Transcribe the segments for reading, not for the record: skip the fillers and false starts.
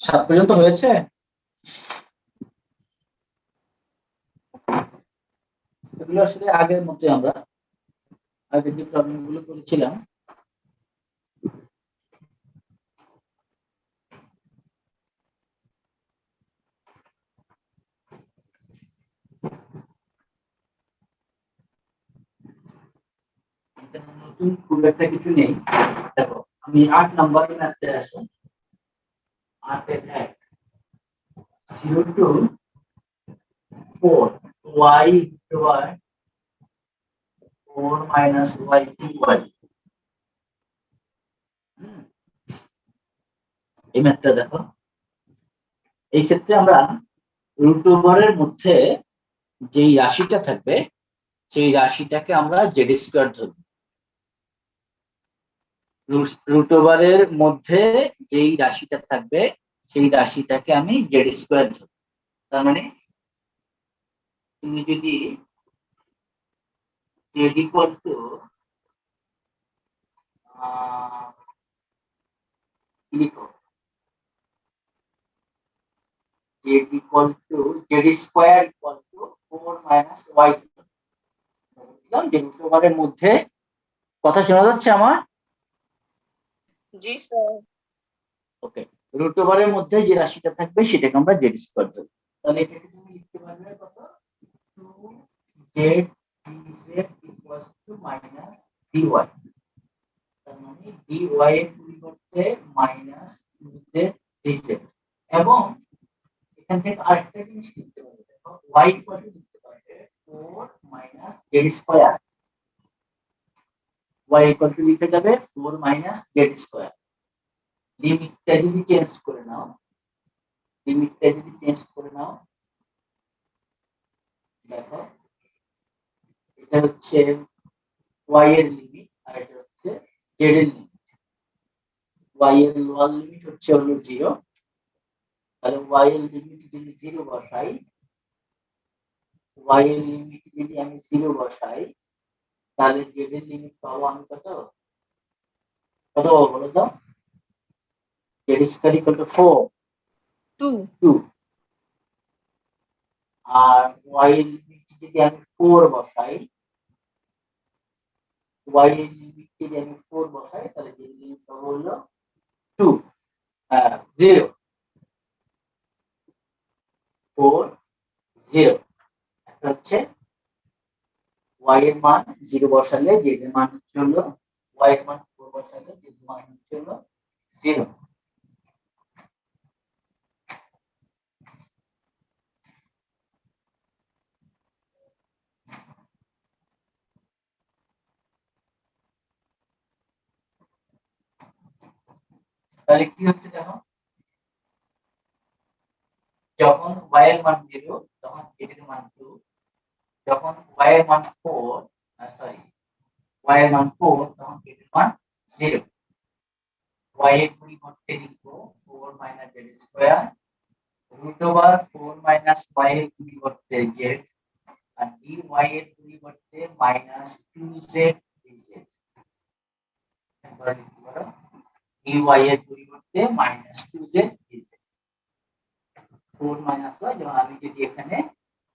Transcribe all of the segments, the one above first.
সাত পর্যন্ত হয়েছে। এগুলো আসলে আগের মধ্যে আমরা আগে যে প্রবলেম গুলো করেছিলাম নতুন খুব একটা কিছু নেই। দেখো আমি 8 নাম্বার ম্যাথে আসি। 8 এর 1 0 to 4 y y 4 minus y y। এই ম্যাথটা দেখো, এই ক্ষেত্রে আমরা রুট ওভারের মধ্যে যেই রাশিটা থাকবে সেই রাশিটাকে আমরা জেড স্কোয়ার ধরব। রুট ওভারের মধ্যে যেই রাশিটা থাকবে সেই রাশিটাকে আমি জেড স্কোয়ার ধরব। তার মানে তুমি যদি জেড ইকুয়াল টু লিখো Z equal to Z square equal to 4 minus Y. বুঝলাম যে রুট ওভারের মধ্যে কথা শোনা যাচ্ছে আমার? জি স্যার। ওকে, রুট ওভারের মধ্যে যে রাশিটা থাকবে সেটাকে আমরা জেড স্কোয়ার ধরব। তাহলে এটাকে তুমি লিখতে পারবে কত, 2z dz equals to minus dy। তার মানে dy এর পরিবর্তে মাইনাস 2z dz। এবং এখান থেকে আরেকটা জিনিস লিখতে পারবে, দেখো y ইকুয়াল টু লিখতে পারবে 4 minus z square. y equal two লিখে যাবে 4 মাইনাস z স্কয়ার। লিমিটটা যদি চেঞ্জ করে নাও, দেখো এটা হচ্ছে y এর লিমিট আর এটা হচ্ছে z এর লিমিট। y এর লোয়ার লিমিট হচ্ছে হলো 0। তাহলে y এর লিমিট যদি 0 বসাই, y এর লিমিট যদি আমি 0 বসাই, তাহলে z এর লিমিট পাবো আমি কত কত বলো তো? z square equal to 4 2। আর y এর লিমিট যদি আমি 4 বসাই, y এর লিমিট যদি আমি 4 বসাই, তাহলে z এর লিমিট পাবো হলো 2 0 4 0। একটা হচ্ছে y এর মান 0 বসালে z এর মান হচ্ছে হলো, y এর মান 4 বসালে z এর মান হচ্ছে হলো 0। তাহলে কি হচ্ছে দেখো, যখন y এর মান 0 তখন z এর মান 2, যখন y এর মান 4 সরি y এর মান 4 তখন z এর মান 0। y এর পরিবর্তে লিখবো 4 minus z square root over 4 minus y এর পরিবর্তে z আর dy এর পরিবর্তে মাইনাস 2z dz। এবার লিখতে পারো dy এর পরিবর্তে minus 2z dz। 4 minus y, যেমন আমি যদি এখানে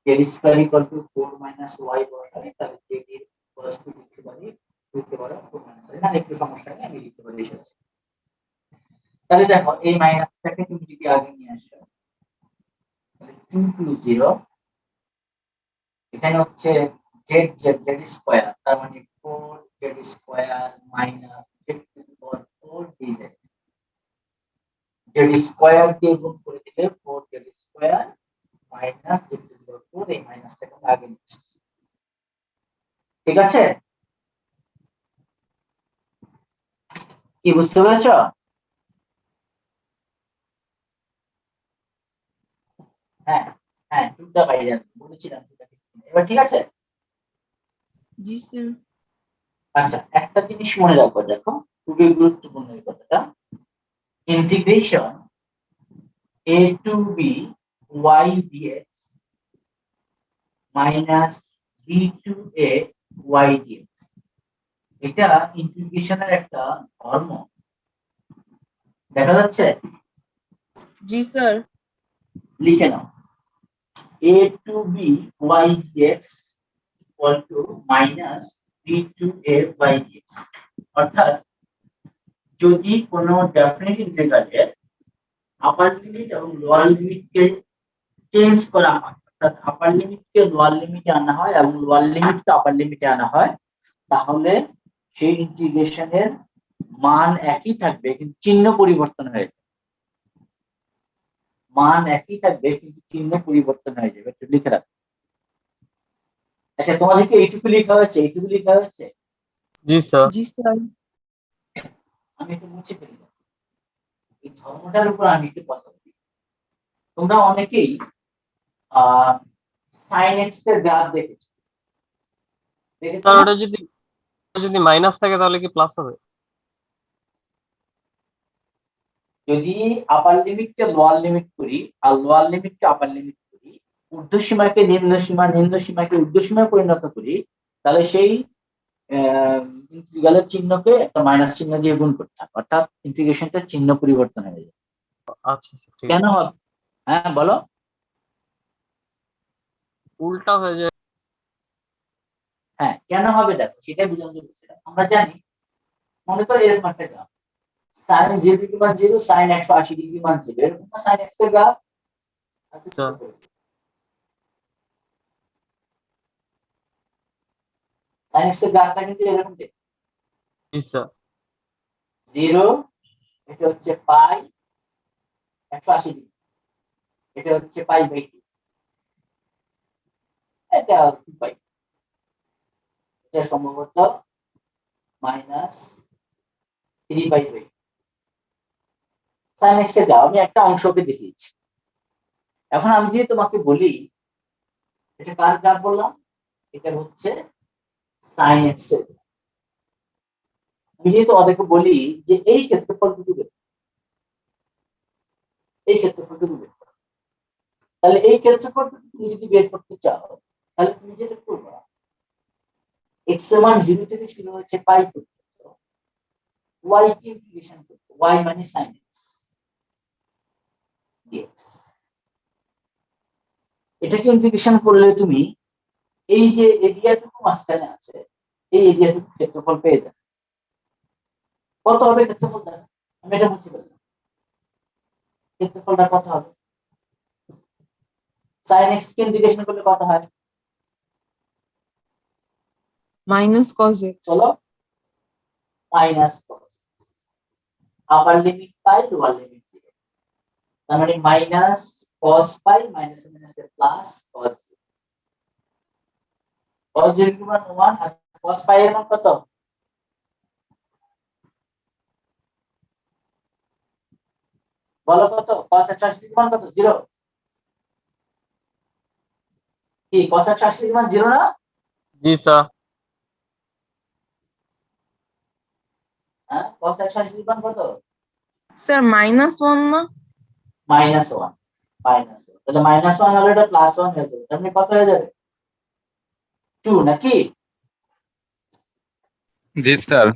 z square equal to 4 minus y বসাই, তাহলে z এর বস্তু লিখতে পারি 4 মাইনাস y। না একটু সমস্যা নেই, আমি লিখতে পারি সেটা। তাহলে দেখো এই মাইনাসটাকে তুমি যদি আগে নিয়ে আসো, তাহলে 2 টু 0, এখানে হচ্ছে z z z স্কয়ার, তার মানে 4 z square minus z to the power 4 dz। z square কে গুণ করে দিলে 4 z square minus z to the power 4, এই মাইনাসটাকে আগে নিয়ে আসছি। ঠিক আছে, কি বুঝতে পেরেছো? হ্যাঁ হ্যাঁ, দুটা বাইরে বলেছিলাম দুটা ঠিক। এবার ঠিক আছে। জি স্যার। আচ্ছা, একটা জিনিস মনে রাখো, দেখো খুবই গুরুত্বপূর্ণ এই কথাটা। Integration a to b y dx minus b to a y dx, এটা ইন্টিগ্রেশনের একটা ধর্ম। দেখা যাচ্ছে? जी सर। লিখে নাও a to b y dx equal to minus b to a by dx। অর্থাৎ যদি কোনো ডেফিনিট ইন্টিগ্রালের আপার লিমিট এবং লোয়ার লিমিটকে চেঞ্জ করা হয়, অর্থাৎ আপার লিমিটকে লোয়ার লিমিটে আনা হয় এবং লোয়ার লিমিটকে আপার লিমিটে আনা হয়, তাহলে সেই ইন্টিগ্রেশনের মান একই থাকবে কিন্তু চিহ্ন পরিবর্তন হয়ে যাবে। মান একই থাকবে কিন্তু চিহ্ন পরিবর্তন হয়ে যাবে, একটু লিখে রাখো। আচ্ছা, তোমাদেরকে এইটুকু লেখা হয়েছে, এইটুকু লেখা হয়েছে। জি স্যার। जी सर। আমি একটু মুছে ফেলি, এই ধর্মটার উপর আমি একটু কথা বলি। তোমরা অনেকেই সাইন এক্স এর গ্রাফ দেখেছো, দেখেছো স্যার না? ওটা যদি মাইনাস থাকে তাহলে কি প্লাস হবে? যদি আপার লিমিটকে লোয়ার লিমিট করি আর লোয়ার লিমিটকে আপার লিমিট করি, ঊর্ধ্বসীমাকে নিম্ন সীমা, নিম্ন সীমাকে ঊর্ধ্বসীমায় পরিণত করি, তাহলে সেই ইন্টিগ্রালের চিহ্নকে একটা মাইনাস চিহ্ন দিয়ে গুণ করতে হবে, অর্থাৎ ইন্টিগ্রেশনটা চিহ্ন পরিবর্তন হয়ে যাবে। আচ্ছা স্যার, ঠিক কেন আছে। হবে? হ্যাঁ বলো। উল্টা হয়ে যায়। হ্যাঁ, কেন হবে দেখো, সেটাই বুঝানোর জন্য বলছিলাম। আমরা জানি, মনে করো এরকম একটা গ্রাফ, সাইন 0 মান 0, সাইন 180 মান 0, এরকম না সাইন এক্স এর গ্রাফ? স্যার সাইন এক্স এর গ্রাফটা কিন্তু এরকম দেখতে। জি স্যার। 0 এটা হচ্ছে পাই 180 ডিগ্রি, এটা হচ্ছে পাই বাই 2, এটা 2 পাই, এটা সম্ভবত minus 3 pi by. Sine X এর গ্রাফ আমি একটা অংশকে দেখিয়েছি। এখন আমি যদি তোমাকে বলি এটা কার গ্রাফ বললাম, এটা হচ্ছে সাইন এক্স এর গ্রাফ। আমি যেহেতু ওদেরকে বলি যে এই ক্ষেত্রফলটুকু বের করো, এই ক্ষেত্রফলটুকু বের করো, তাহলে এই ক্ষেত্রফলটুকু তুমি যদি বের করতে চাও, তাহলে তুমি যেটা করবে, এক্স এর মান 0 থেকে শুরু হচ্ছে পাই পর্যন্ত, ওয়াই কে ইন্টিগ্রেশন করবে, ওয়াই মানে সাইন এক্স ডিএক্স। এটাকে ইন্টিগ্রেশন করলে তুমি এই যে এরিয়াটুকু মাঝখানে আছে, এই এরিয়াটুকু ক্ষেত্রফল পেয়ে যাবে। কত হবে ক্ষেত্রফল? দেখো আমি এটা বুঝতে পারলাম, ক্ষেত্রফলটা কত হবে? সাইন এক্স কে ইন্টিগ্রেশন করলে কত হয় माइनस cos x। বলো? Minus cos, upper limit pi lower limit 0, তার মানে minus cos pi minus minus plus cos 0। cos 0 এর মান 1 আর cos পাই এর মান কত? বলো কত? cos 180 এর মান কত? 0। কি cos 180 এর মান 0 না? জি স্যার। হ্যাঁ, cos 180 এর মান কত? सर -1 ना। মাইনাস 1, মাইনাস 1, তাহলে মাইনাস 1 হলে এটা প্লাস 1 হয়ে যাবে, তার মানে কত হয়ে যাবে? 2 নাকি? জি স্যার।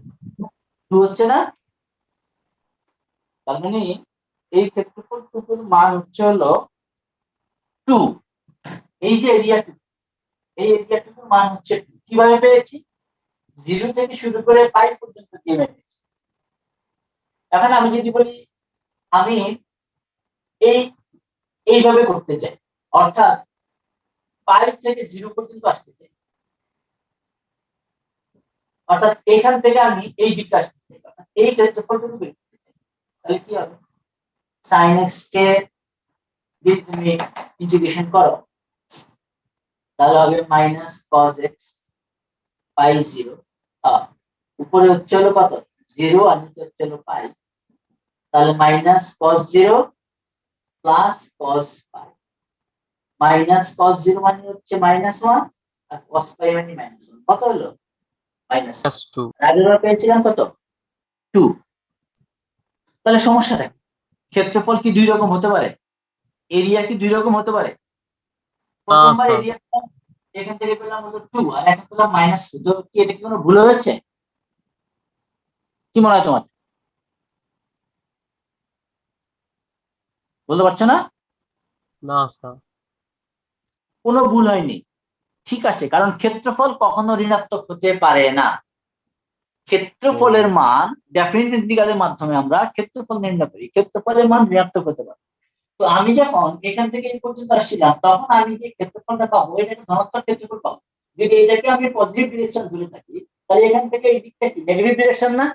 2 হচ্ছে না? তার মানে এই ক্ষেত্রফলটুকুর মান হচ্ছে হলো 2। এই যে এরিয়াটুকু, এই এরিয়াটুকুর মান হচ্ছে 2। কিভাবে পেয়েছি? 0 থেকে শুরু করে পাই পর্যন্ত দিয়ে পেয়েছি। এখন আমি যদি বলি আমি এই এইভাবে করতে চাই, অর্থাৎ পাই থেকে 0 পর্যন্ত আসতে চাই, অর্থাৎ এখান থেকে আমি এই দিকটা আসতে চাই, অর্থাৎ এই ক্ষেত্রফলটুকু বের করতে চাই, তাহলে কি হবে? sin x কে যদি তুমি ইন্টিগ্রেশন করো, তাহলে হবে মাইনাস cos x পাই 0, উপরে হচ্ছে হলো কত? 0 আর নিচে হচ্ছে হলো পাই, তাহলে minus cos 0 plus cos pi. Minus cos 0 মানে হচ্ছে -1 আর cos পাই মানে -1, কত হলো? -2। +2। আগের বার পেয়েছিলাম কত? 2। তাহলে সমস্যাটা কি? ক্ষেত্রফল কি দুই রকম হতে পারে? এরিয়া কি দুই রকম হতে পারে? প্রথমবার স্যার এরিয়া এখান থেকে পেলাম হলো 2 আর এখন পেলাম -2, তো কি এটা কি কোনো ভুল হয়েছে? কি মনে হয় তোমার? বলতে পারছো না? না স্যার। কোনো ভুল হয়নি, ঠিক আছে, কারণ ক্ষেত্রফল কখনো ঋণাত্মক হতে পারে না। ক্ষেত্রফলের মান ডেফিনিট ইন্টিগ্রালের মাধ্যমে আমরা ক্ষেত্রফল নির্ণয় করি, ক্ষেত্রফলের মান ঋণাত্মক হতে পারে। তো আমি যখন এখান থেকে এই পর্যন্ত আসছিলাম তখন আমি যে ক্ষেত্রফলটা পাবো এটা একটা ধনাত্মক ক্ষেত্রফল পাবো। যদি এটাকে আমি পজিটিভ ডিরেকশন ধরে থাকি তাহলে এখান থেকে এই দিকটা কি নেগেটিভ ডিরেকশন না?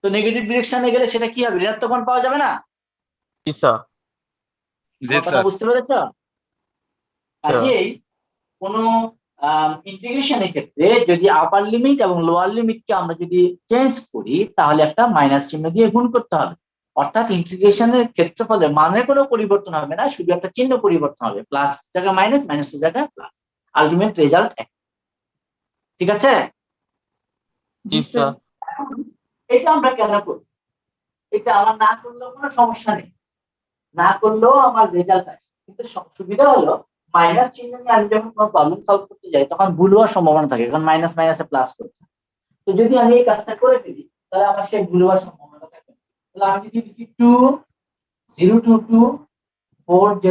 তো নেগেটিভ ডিরেকশনে গেলে সেটা কি হবে, ঋণাত্মক মান পাওয়া যাবে না? জি স্যার। জি আমার কথা স্যার। বুঝতে পেরেছো? স্যার। কাজেই কোনো ইন্টিগ্রেশনের ক্ষেত্রে যদি আপার লিমিট এবং লোয়ার লিমিটকে আমরা যদি চেঞ্জ করি তাহলে একটা মাইনাস চিহ্ন দিয়ে গুণ করতে হবে। অর্থাৎ ইন্টিগ্রেশনের ক্ষেত্রফলের মানের কোনো পরিবর্তন হবে না, শুধু একটা চিহ্ন পরিবর্তন হবে, প্লাস জায়গা মাইনাস, মাইনাসের জায়গা প্লাস, আলটিমেট রেজাল্ট এক। ঠিক আছে? জি স্যার। এখন এটা আমরা কেন করি? এটা আমার না করলেও কোনো সমস্যা নেই, না করলেও আমার রেজাল্ট আসে, কিন্তু সুবিধা হলো মাইনাস চিহ্ন নিয়ে আমি যখন কোনো প্রবলেম সলভ করতে যাই তখন ভুল হওয়ার সম্ভাবনা থাকে, কারণ মাইনাস মাইনাসে প্লাস করতে। তো যদি আমি এই কাজটা করে ফেলি তাহলে আমার সেই ভুল হওয়ার সম্ভাবনা থাকে না। তাহলে আমি যদি লিখি 2 0 2 2 4 z²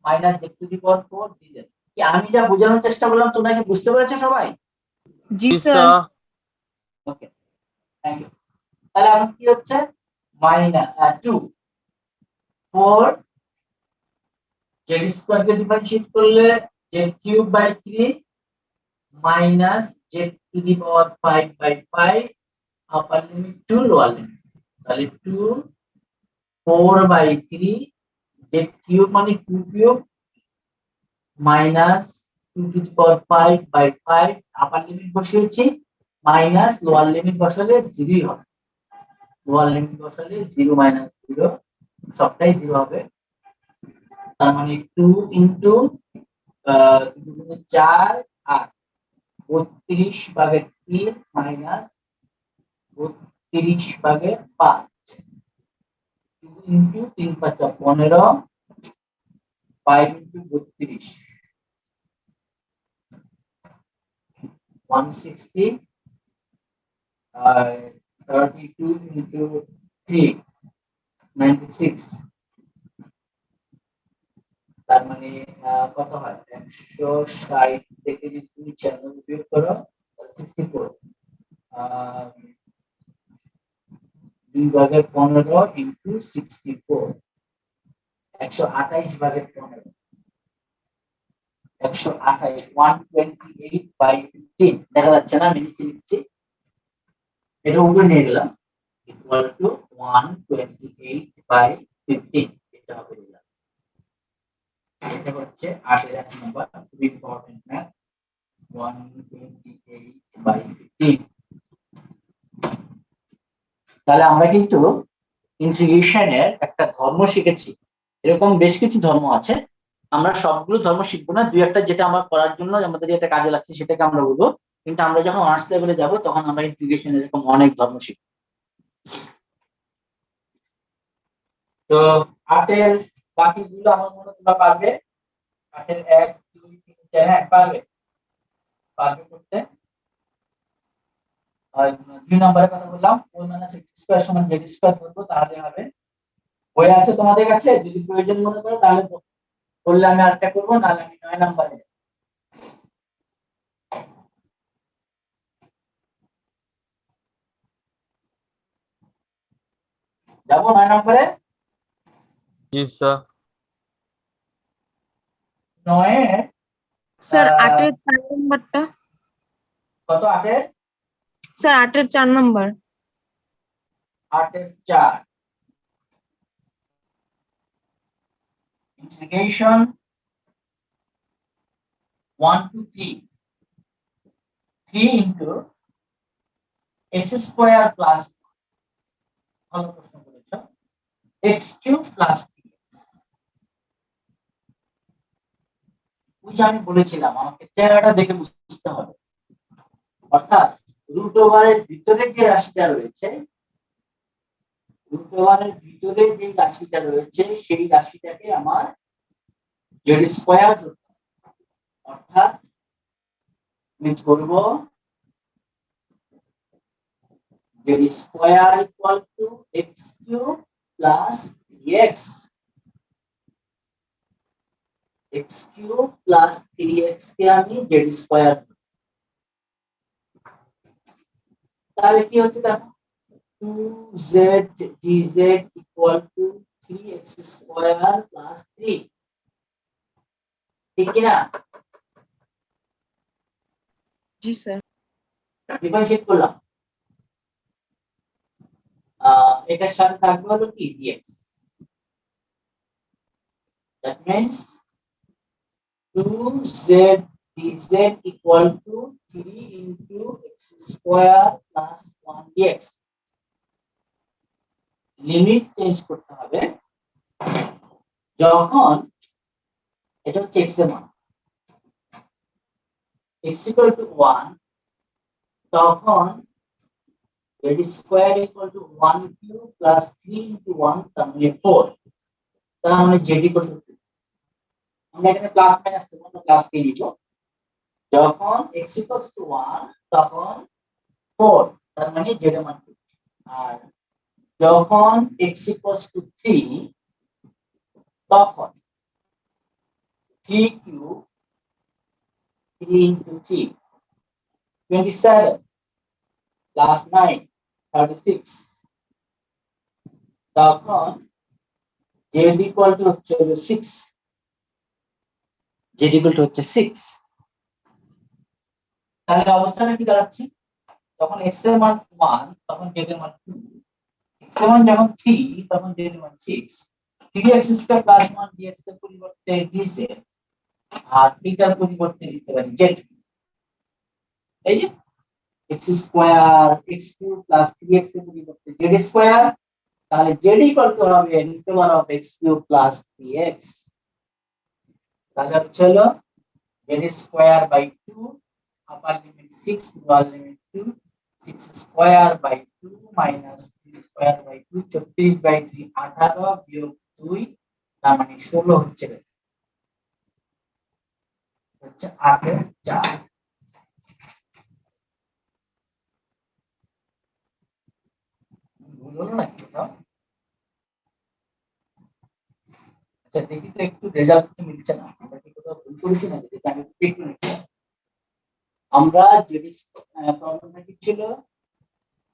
মাইনাস z⁴ dz, কি আমি যা বোঝানোর চেষ্টা করলাম তোমরা কি বুঝতে পেরেছো সবাই? জি জি sir. Sir. Okay, thank you. তাহলে আমার কি হচ্ছে, মাইনাস 2 4 z² কে ডিফারেন্সিয়েট করলে z³/3 minus z⁵/5 upper limit to lower limit. তাহলে 2 4/3 z³ মানে 2³ মাইনাস 2⁵5/5 আপার লিমিট বসিয়েছি, মাইনাস লোয়ার লিমিট বসালে 0 হবে, লোয়ার লিমিট বসালে 0 মাইনাস 0 সবটাই 0 হবে। তার মানে 2 ইন্টু 4 8 32/3 মাইনাস 32/5 ইন্টু 3 5 15 5 ইন্টু 32 160 আর 32 ইন্টু 3 96। তার মানে কত হয়, 160 থেকে যদি তুমি 96 বিয়োগ করো তাহলে 64। 2/15 ইন্টু 64 128/15 128 128/15 দেখা যাচ্ছে না, আমি নিচে লিখছি, এটা উপরে নিয়ে গেলাম, ইকুয়াল টু 128/15 এটা হবে result। এটা হচ্ছে 8 এর 1 নাম্বার, খুব ইম্পর্টেন্ট ম্যাথ, 128/15। তাহলে আমরা কিন্তু ইন্টিগ্রেশনের একটা ধর্ম শিখেছি, এরকম বেশ কিছু ধর্ম আছে, আমরা সবগুলো ধর্ম শিখবো না, দুই একটা যেটা আমার করার জন্য আমাদের যেটা কাজে লাগছে সেটাকে আমরা বলবো, কিন্তু আমরা যখন অনার্স লেভেলে যাব তখন আমরা ইন্টিগ্রেশনের এরকম অনেক ধর্ম শিখবো। তো 8 এর বাকিগুলো আমার মনে হয় তোমরা পারবে, 8 এর 1 2 3 4 হ্যাঁ পারবে, পারবে করতে। আর 2 নম্বরের কথা বললাম, 4 - x² = z² ধরবো তাহলে হবে। বই আছে তোমাদের কাছে, যদি প্রয়োজন মনে করো তাহলে বললে আমি আরেকটা করবো, নাহলে আমি 9 নম্বরে যাবো। 9 নম্বরে জি স্যার। 9 স্যার 8-এর 4 নম্বরটা। কত, 8 এর স্যার 8-এর 4 নম্বর। 8 এর 4 integration 1 to 3 3 into x² plus, ভালো প্রশ্ন করেছো, x³ প্লাস 3x। ওই যে আমি বলেছিলাম আমাকে চেহারাটা দেখে বুঝতে হবে, অর্থাৎ রুট ওভারের ভিতরে যে রাশিটা রয়েছে, রুট ওভারের ভিতরে যে রাশিটা রয়েছে সেই রাশিটাকে আমার z² ধরতে হবে। অর্থাৎ আমি ধরবো z² = x³ plus 3x। dx x cube plus 3x কে আমি z স্কয়ার, তাহলে কি হচ্ছে দেখো 2z dz equal to 3x square plus 3, ঠিক কি না? জি স্যার। ডিফারেন্সিয়েট করলাম, এটার সাথে থাকবে হলো কি dx, that means 2z dz equal to 3 into x square plus 1 dx. Limit change করতে হবে যখন এটা হচ্ছে x এর মান x equal to 1, তখন z square equal to 1 cube plus 3 into 1 তার মানে 4, তার মানে z equal to 2, আমরা এখানে প্লাস মাইনাস তখন প্লাস কে নিব, যখন x equals to 1 তখন 4, তার মানে z এর মান 2, আর যখন x equals to 3 তখন 3 cube 3 into 3 27 plus 9 36, তখন z equal to হচ্ছে 6, z equal to হচ্ছে 6, তাহলে অবস্থাটা কি দাঁড়াচ্ছে, তখন x এর মান 1 তখন z এর মান 2, x এর মান যখন 3 তখন z এর মান 6, 3x স্কয়ার প্লাস 1 dx এর পরিবর্তে dz আর থিটার পরিবর্তে লিখতে পারি z, এই যে x square x cube plus 3x এর পরিবর্তে z স্কয়ার, তাহলে z ইকুয়াল টু হবে লিখতে পারো x কিউব প্লাস 3x, তাহলে হচ্ছে হলো z square by 2 upper limit 6 lower limit 2, 6 square by 2 minus 3 square by 2, 36 by 3 18 বিয়োগ 2, তার মানে 16 হচ্ছে 8 এর 4। ভুল হলো নাকি কোথাও? আচ্ছা দেখি তো একটু রেজাল্ট তো মিলছে না, আমরা কি কোথাও ভুল করেছি না, যদি আমি একটু নিচ্ছি। আমরা যদি প্রবলেমটা কি ছিল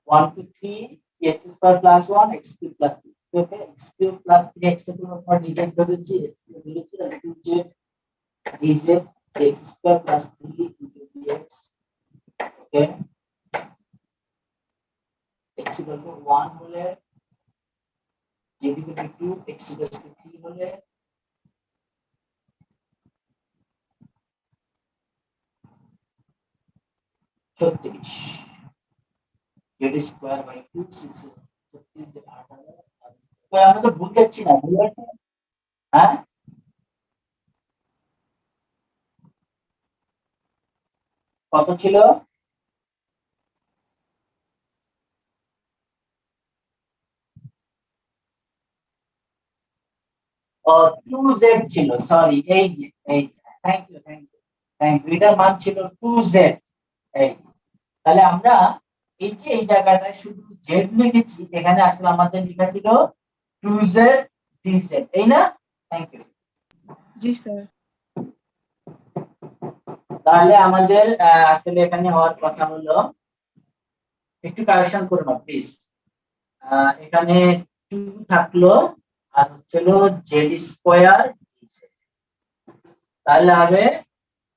1 to 3 x square plus 1 x cube plus 3, okay x cube plus 3 x এর পুরো আমরা ডিটাইন করেছি, x cube দিয়েছি আর 2z dz x square plus 3 into dx, okay x equal to 1 হলে z equal to 2, x equal to 3 হলে ছত্রিশ, z square by 2 6 ছত্রিশ 18, আমরা তো ভুল যাচ্ছি না, ভুল আছে, হ্যাঁ কত ছিল, 2z ছিল, সরি এই থ্যাংক ইউ এটার মান ছিল 2z, এই তাহলে আমরা এই যে এই জায়গাটায় শুধু z লিখেছি, এখানে আসলে আমাদের লেখা ছিল 2z dz, এই না? Thank you. জি স্যার। তাহলে আমাদের আসলে এখানে হওয়ার কথা হলো, একটু কারেকশন করে নাও প্লিজ, এখানে 2 থাকলো আর হচ্ছিল z স্কয়ার dz, তাহলে হবে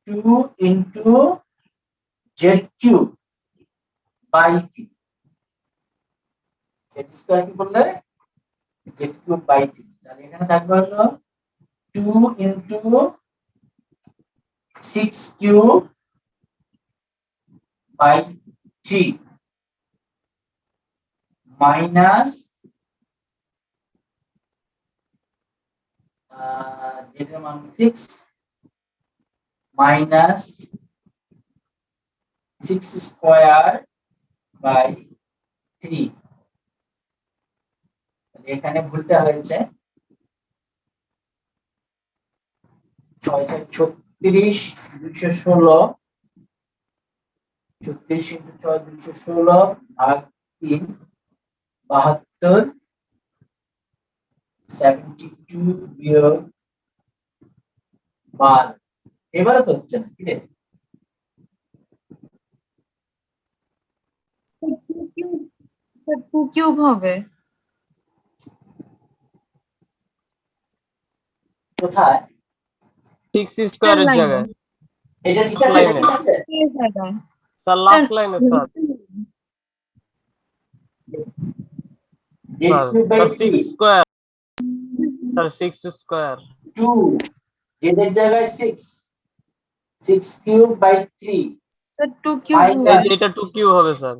2 into z cube by 3, z square কি বললে z কিউব বাই 3, তাহলে এখানে থাকবে হলো 2 into 6 cube by 3 minus z এর মান 6 মাইনাস 6 স্কয়ার বাই 3, এখানে ভুলটা হয়েছে 36 216, 36 into 6 216 ভাগ 3 72 72 বিয়োগ 12 এবারে তো হচ্ছে না কি রে? টু কিউব হবে। কোথায়? 6 স্কয়ারের লাইনে জায়গায় এটা ঠিক আছে, এটা লাইনে ঠিক আছে। জায়গায় স্যার লাস্ট লাইনে sir sir sir 6 square sir 6 square 2 জেডের জায়গায় 6 6 cube by 3 sir two cube এই মাইনাস যে এটা 2 কিউ হবে স্যার।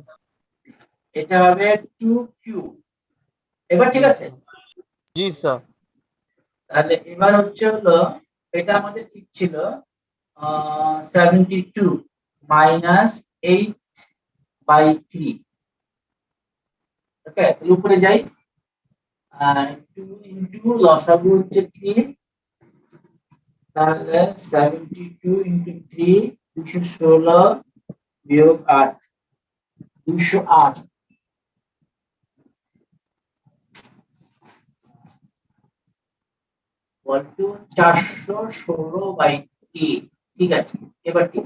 এটা হবে 2 কিউব। এবার ঠিক জি আছে। স্যার জি স্যার তাহলে এবার হচ্ছে হলো এটা আমাদের ঠিক ছিল 72 মাইনাস 8 বাই 3। ওকে, তাহলে উপরে যাই। 2 ইনটু লসাগু হচ্ছে 3, তাহলে 72 ইনটু 3 216 বিয়োগ 8 208 বলটু 416 বাই 3। ঠিক আছে, এবার ঠিক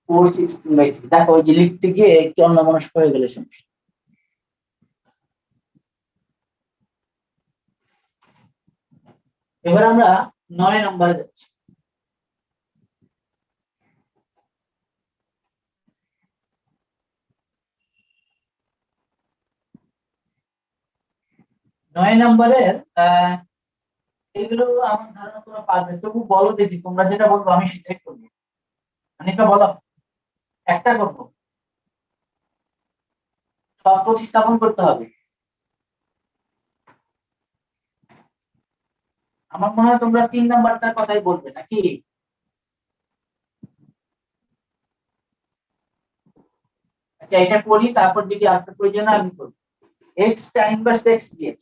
416 বাই 3। দেখো ওই যে লিখতে গিয়ে একটু অন্যমনস্ক হয়ে গেলে সমস্যা। এবার আমরা 9 নম্বরে যাচ্ছি। নয় নম্বরের এগুলো আমার ধারণা তোমরা পারবে, তবু বলো দেখি, তোমরা যেটা বলবো আমি সেটাই করবো। অনেকটা বলো, একটা করবো, সব প্রতিস্থাপন করতে হবে। আমার মনে হয় তোমরা 3 নাম্বারটার কথাই বলবে নাকি? আচ্ছা এটা করি, তারপর যদি আরেকটা প্রয়োজন হয় আমি করবো। x tan inverse x dx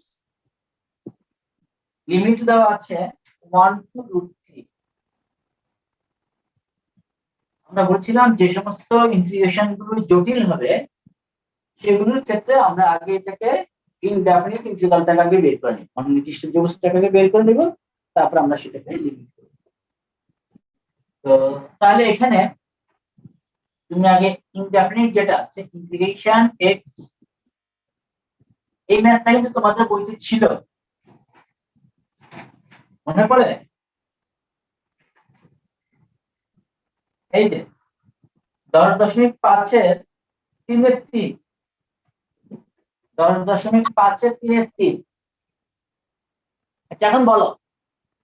limit দেওয়া আছে 1 টু √3। আমরা বলছিলাম যে সমস্ত ইন্টিগ্রেশন গুলো জটিল হবে সেগুলোর ক্ষেত্রে আমরা আগে এটাকে ইনডেফিনিট ইন্টিগ্রালটাকে আগে বের করে নিব, অনির্দিষ্ট অবস্থাটাকে বের করে নিব, তারপর আমরা সেটাকে লিমিট করব। তো তাহলে এখানে তুমি আগে ইনডেফিনিট যেটা আছে ইন্টিগ্রেশন x, এই ম্যাথটা কিন্তু তোমাদের বইতে ছিল, মনে পড়ে? এই যে 10.5-এর 3/3, 10.5-এর 3/3। আচ্ছা এখন বলো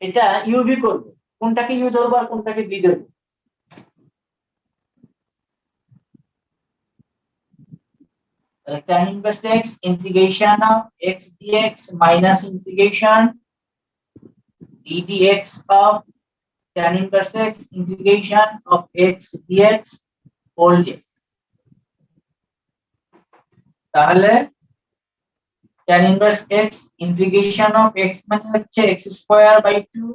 এটা ইউভি করবো, কোনটাকে ইউ ধরবো আর কোনটাকে ভি ধরবো? tan inverse x integration of x dx minus integration d dx of tan inverse x integration of x dx whole dx। তাহলে tan inverse x integration of x মানে হচ্ছে x square by 2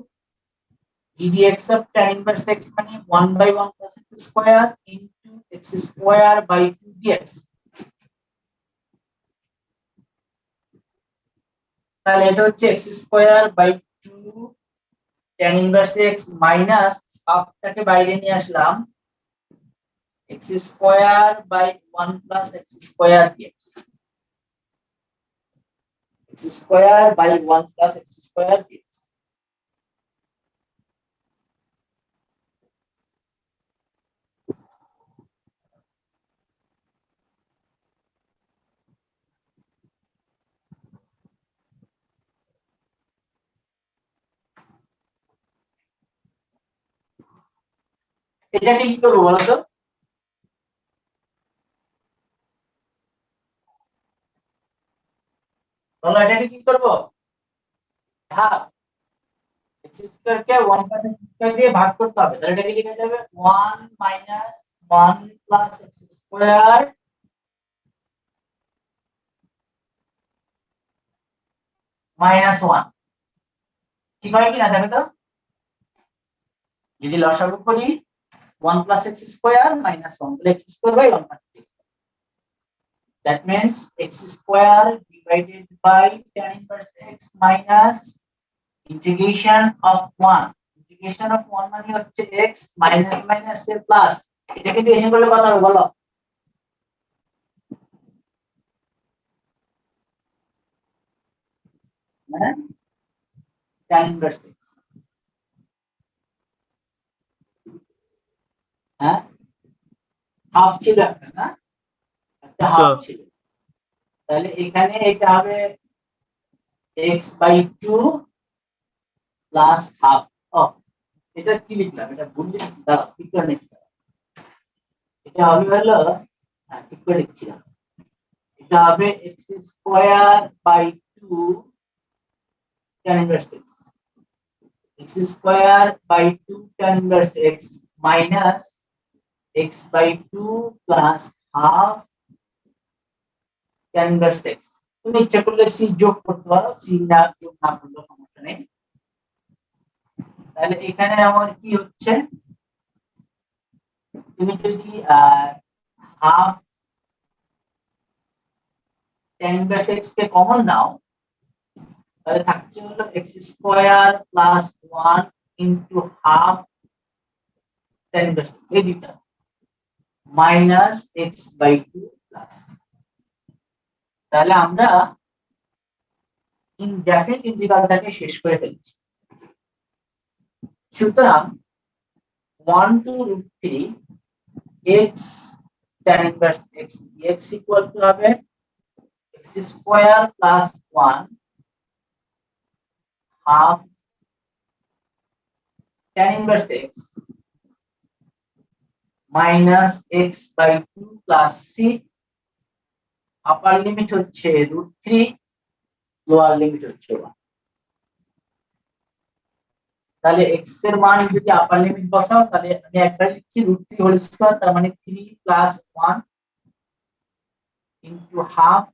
d dx of tan inverse x মানে 1/1 plus x square into x square by 2 dx। তাহলে এটা হচ্ছে x square by 2 tan inverse x minus হাফটাকে বাইরে নিয়ে আসলাম x square by 1 plus x square dx, x square by 1 plus x square dx। এটাকে কি করবো বলো তো? বলো এটাকে কি করবো? ভাগ, x square কে 1 plus x square দিয়ে ভাগ করতে হবে, তাহলে এটাকে লিখে যাবে 1 minus 1 plus x square minus 1। ঠিক হয় কিনা দেখো তো? যদি লসাগু করি 1 plus x square minus 1, তাহলে x square by 1 plus x square, that means x square divided by tan inverse x minus integration of 1 integration of 1 মানে হচ্ছে x minus minus এর প্লাস এটা কিন্তু এসে করলে কথা হবে বলো হ্যাঁ tan inverse x হ্যাঁ হাফ ছিল একটা না একটা হাফ Sure. ছিল তাহলে এখানে এটা হবে x by 2 plus half ও এটা কি লিখলাম এটা ভুল লিখলাম দাঁড়াও ঠিক করে লিখতে হবে। এটা হবে হলো হ্যাঁ ঠিক করে লিখছিলাম এটা হবে x square by 2 tan inverse x x square by 2 tan inverse x minus x by 2 plus half tan inverse x তুমি ইচ্ছা করলে c যোগ করতে পারো c না যোগ না করলেও সমস্যা নেই তাহলে এখানে আমার কি হচ্ছে তুমি যদি হাফ tan inverse x কে কমন নাও তাহলে থাকছে হলো x square plus 1 into half tan inverse x এই দুইটা মাইনাস x বাই 2 প্লাস তাহলে আমরা ইনডেফিনিট ইন্টিগ্রালটাকে শেষ করে ফেলছি সুতরাং 1 to root 3 x tan inverse x dx equal to হবে x square plus 1 half tan inverse x minus x by 2 plus c upper limit হচ্ছে √3 lower limit হচ্ছে 1 তাহলে x এর মান যদি আপার লিমিট বসাও তাহলে আমি একবার লিখছি √3 হোল স্কয়ার তার মানে 3 plus 1 into half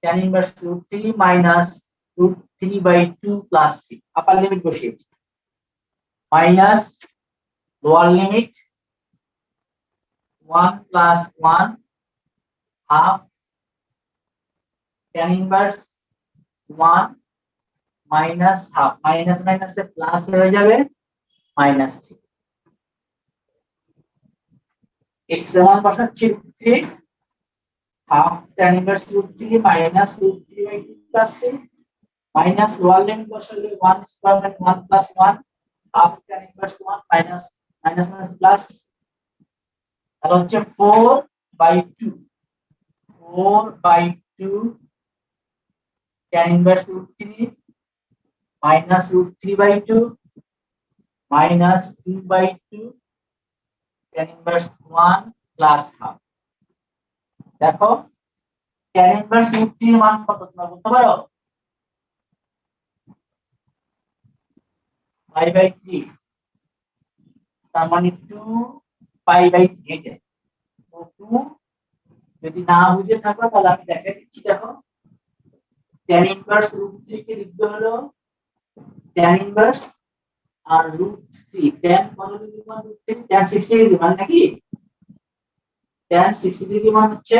tan inverse √3 minus √3 by 2 plus 3 upper limit বসিয়েছি minus lower limit 1 plus 1 half tan inverse 1 minus half minus মাইনাসে প্লাস হয়ে যাবে মাইনাস 3 x এর মান বসাচ্ছি √3 half tan inverse √3 minus √3 by 2 plus 3 minus lower limit বসালে 1 square মানে 1 plus 1 half tan inverse 1 minus minus minus plus তাহলে হচ্ছে 4 by 2 4 by 2 tan inverse √3 minus √3 by 2 minus 2 by 2 tan inverse 1 plus half দেখো tan inverse √3 এর মান কত তোমরা বলতে পারো pi by 3 তার মানে 2 pi by 3 এটা তো 2 যদি না বুঝে থাকো তাহলে আমি দেখাই দিচ্ছি দেখো tan inverse √3 কে লিখতে হলো tan inverse আর √3 tan কত ডিগ্রি মান √3 tan 60 ডিগ্রি মান নাকি tan 60 ডিগ্রি মান হচ্ছে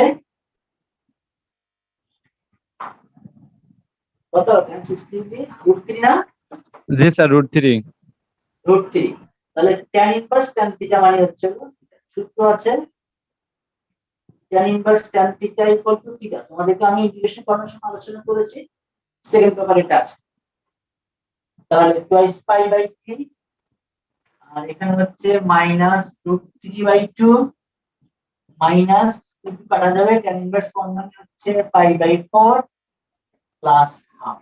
কত tan 60 ডিগ্রি √3 না জি স্যার √3 √3 তাহলে tan ইনভার্স tan থিটা মানে হচ্ছে সূত্র আছে tan inverse tan theta equal two theta তোমাদেরকে আমি ইন্টিগ্রেশন করার সময় আলোচনা করেছি সেকেন্ড পেপারে এটা আছে তাহলে টুয়াইস পাই বাই 3 আর এখানে হচ্ছে মাইনাস √3 বাই 2 মাইনাস কিন্তু কাটা যাবে tan ইনভার্স কোণ মানে হচ্ছে পাই বাই 4 প্লাস হাফ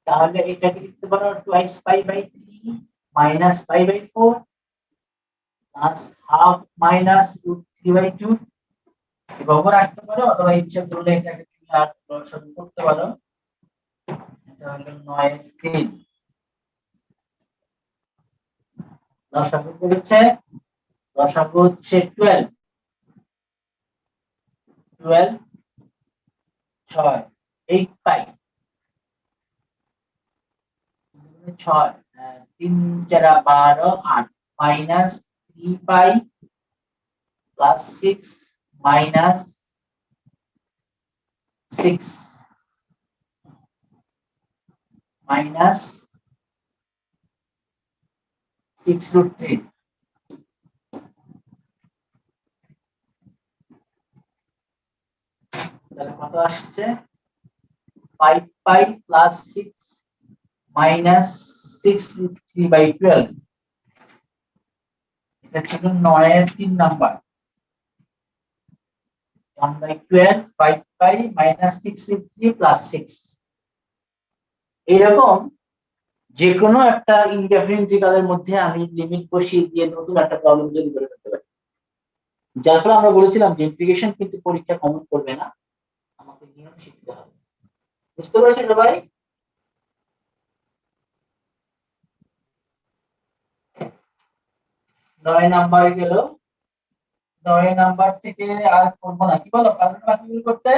তাহলে এটাকে লিখতে পারো twice pi by 3 minus pi by 4 plus half minus √3 by 2 এভাবে রাখতে পারো অথবা ইচ্ছা করলে এটাকে তুমি আর লসাগু করতে পারো এটা হলো 9 এর 3 লসাগু করেছে লসাগু হচ্ছে 12 12 6 8 পাই 6 3 4 12 8 মাইনাস 3 পাই প্লাস 6 মাইনাস 6 minus 6√3, তাহলে কত আসছে 5 পাই প্লাস 6 মাইনাস 6√3/12, এটা ছিল 9 এর 3 নাম্বার। 1/12 5 পাই মাইনাস 6√3 প্লাস 6। এইরকম যে কোনো একটা ইনডেফিনিট ইন্টিগ্রালের মধ্যে আমি লিমিট বসিয়ে দিয়ে নতুন একটা প্রবলেম তৈরি করে ফেলতে পারি। যার ফলে আমরা বলেছিলাম যে ইন্টিগ্রেশন কিন্তু পরীক্ষা কমন করবে না, আমাকে নিয়ম শিখতে হবে। বুঝতে পারছেন সবাই? নয় নাম্বার গেল। 9 নাম্বার থেকে আর করবো না, কি বলো? কারণ বাকি করতে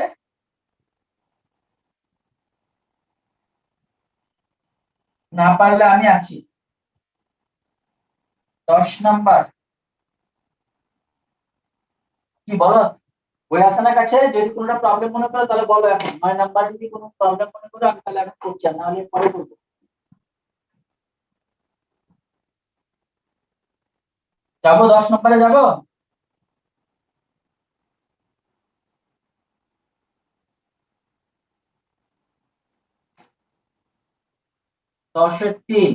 না পারলে আমি আছি। 10 নাম্বার কি বলো? বই আছে না কাছে? যদি কোনোটা প্রবলেম মনে করো তাহলে বলো এখন। 9 নাম্বার যদি কোনো প্রবলেম মনে করো আমি তাহলে এখন করছি, না হলে পরে করবো। যাবো 10 নম্বরে যাবো। দশের 3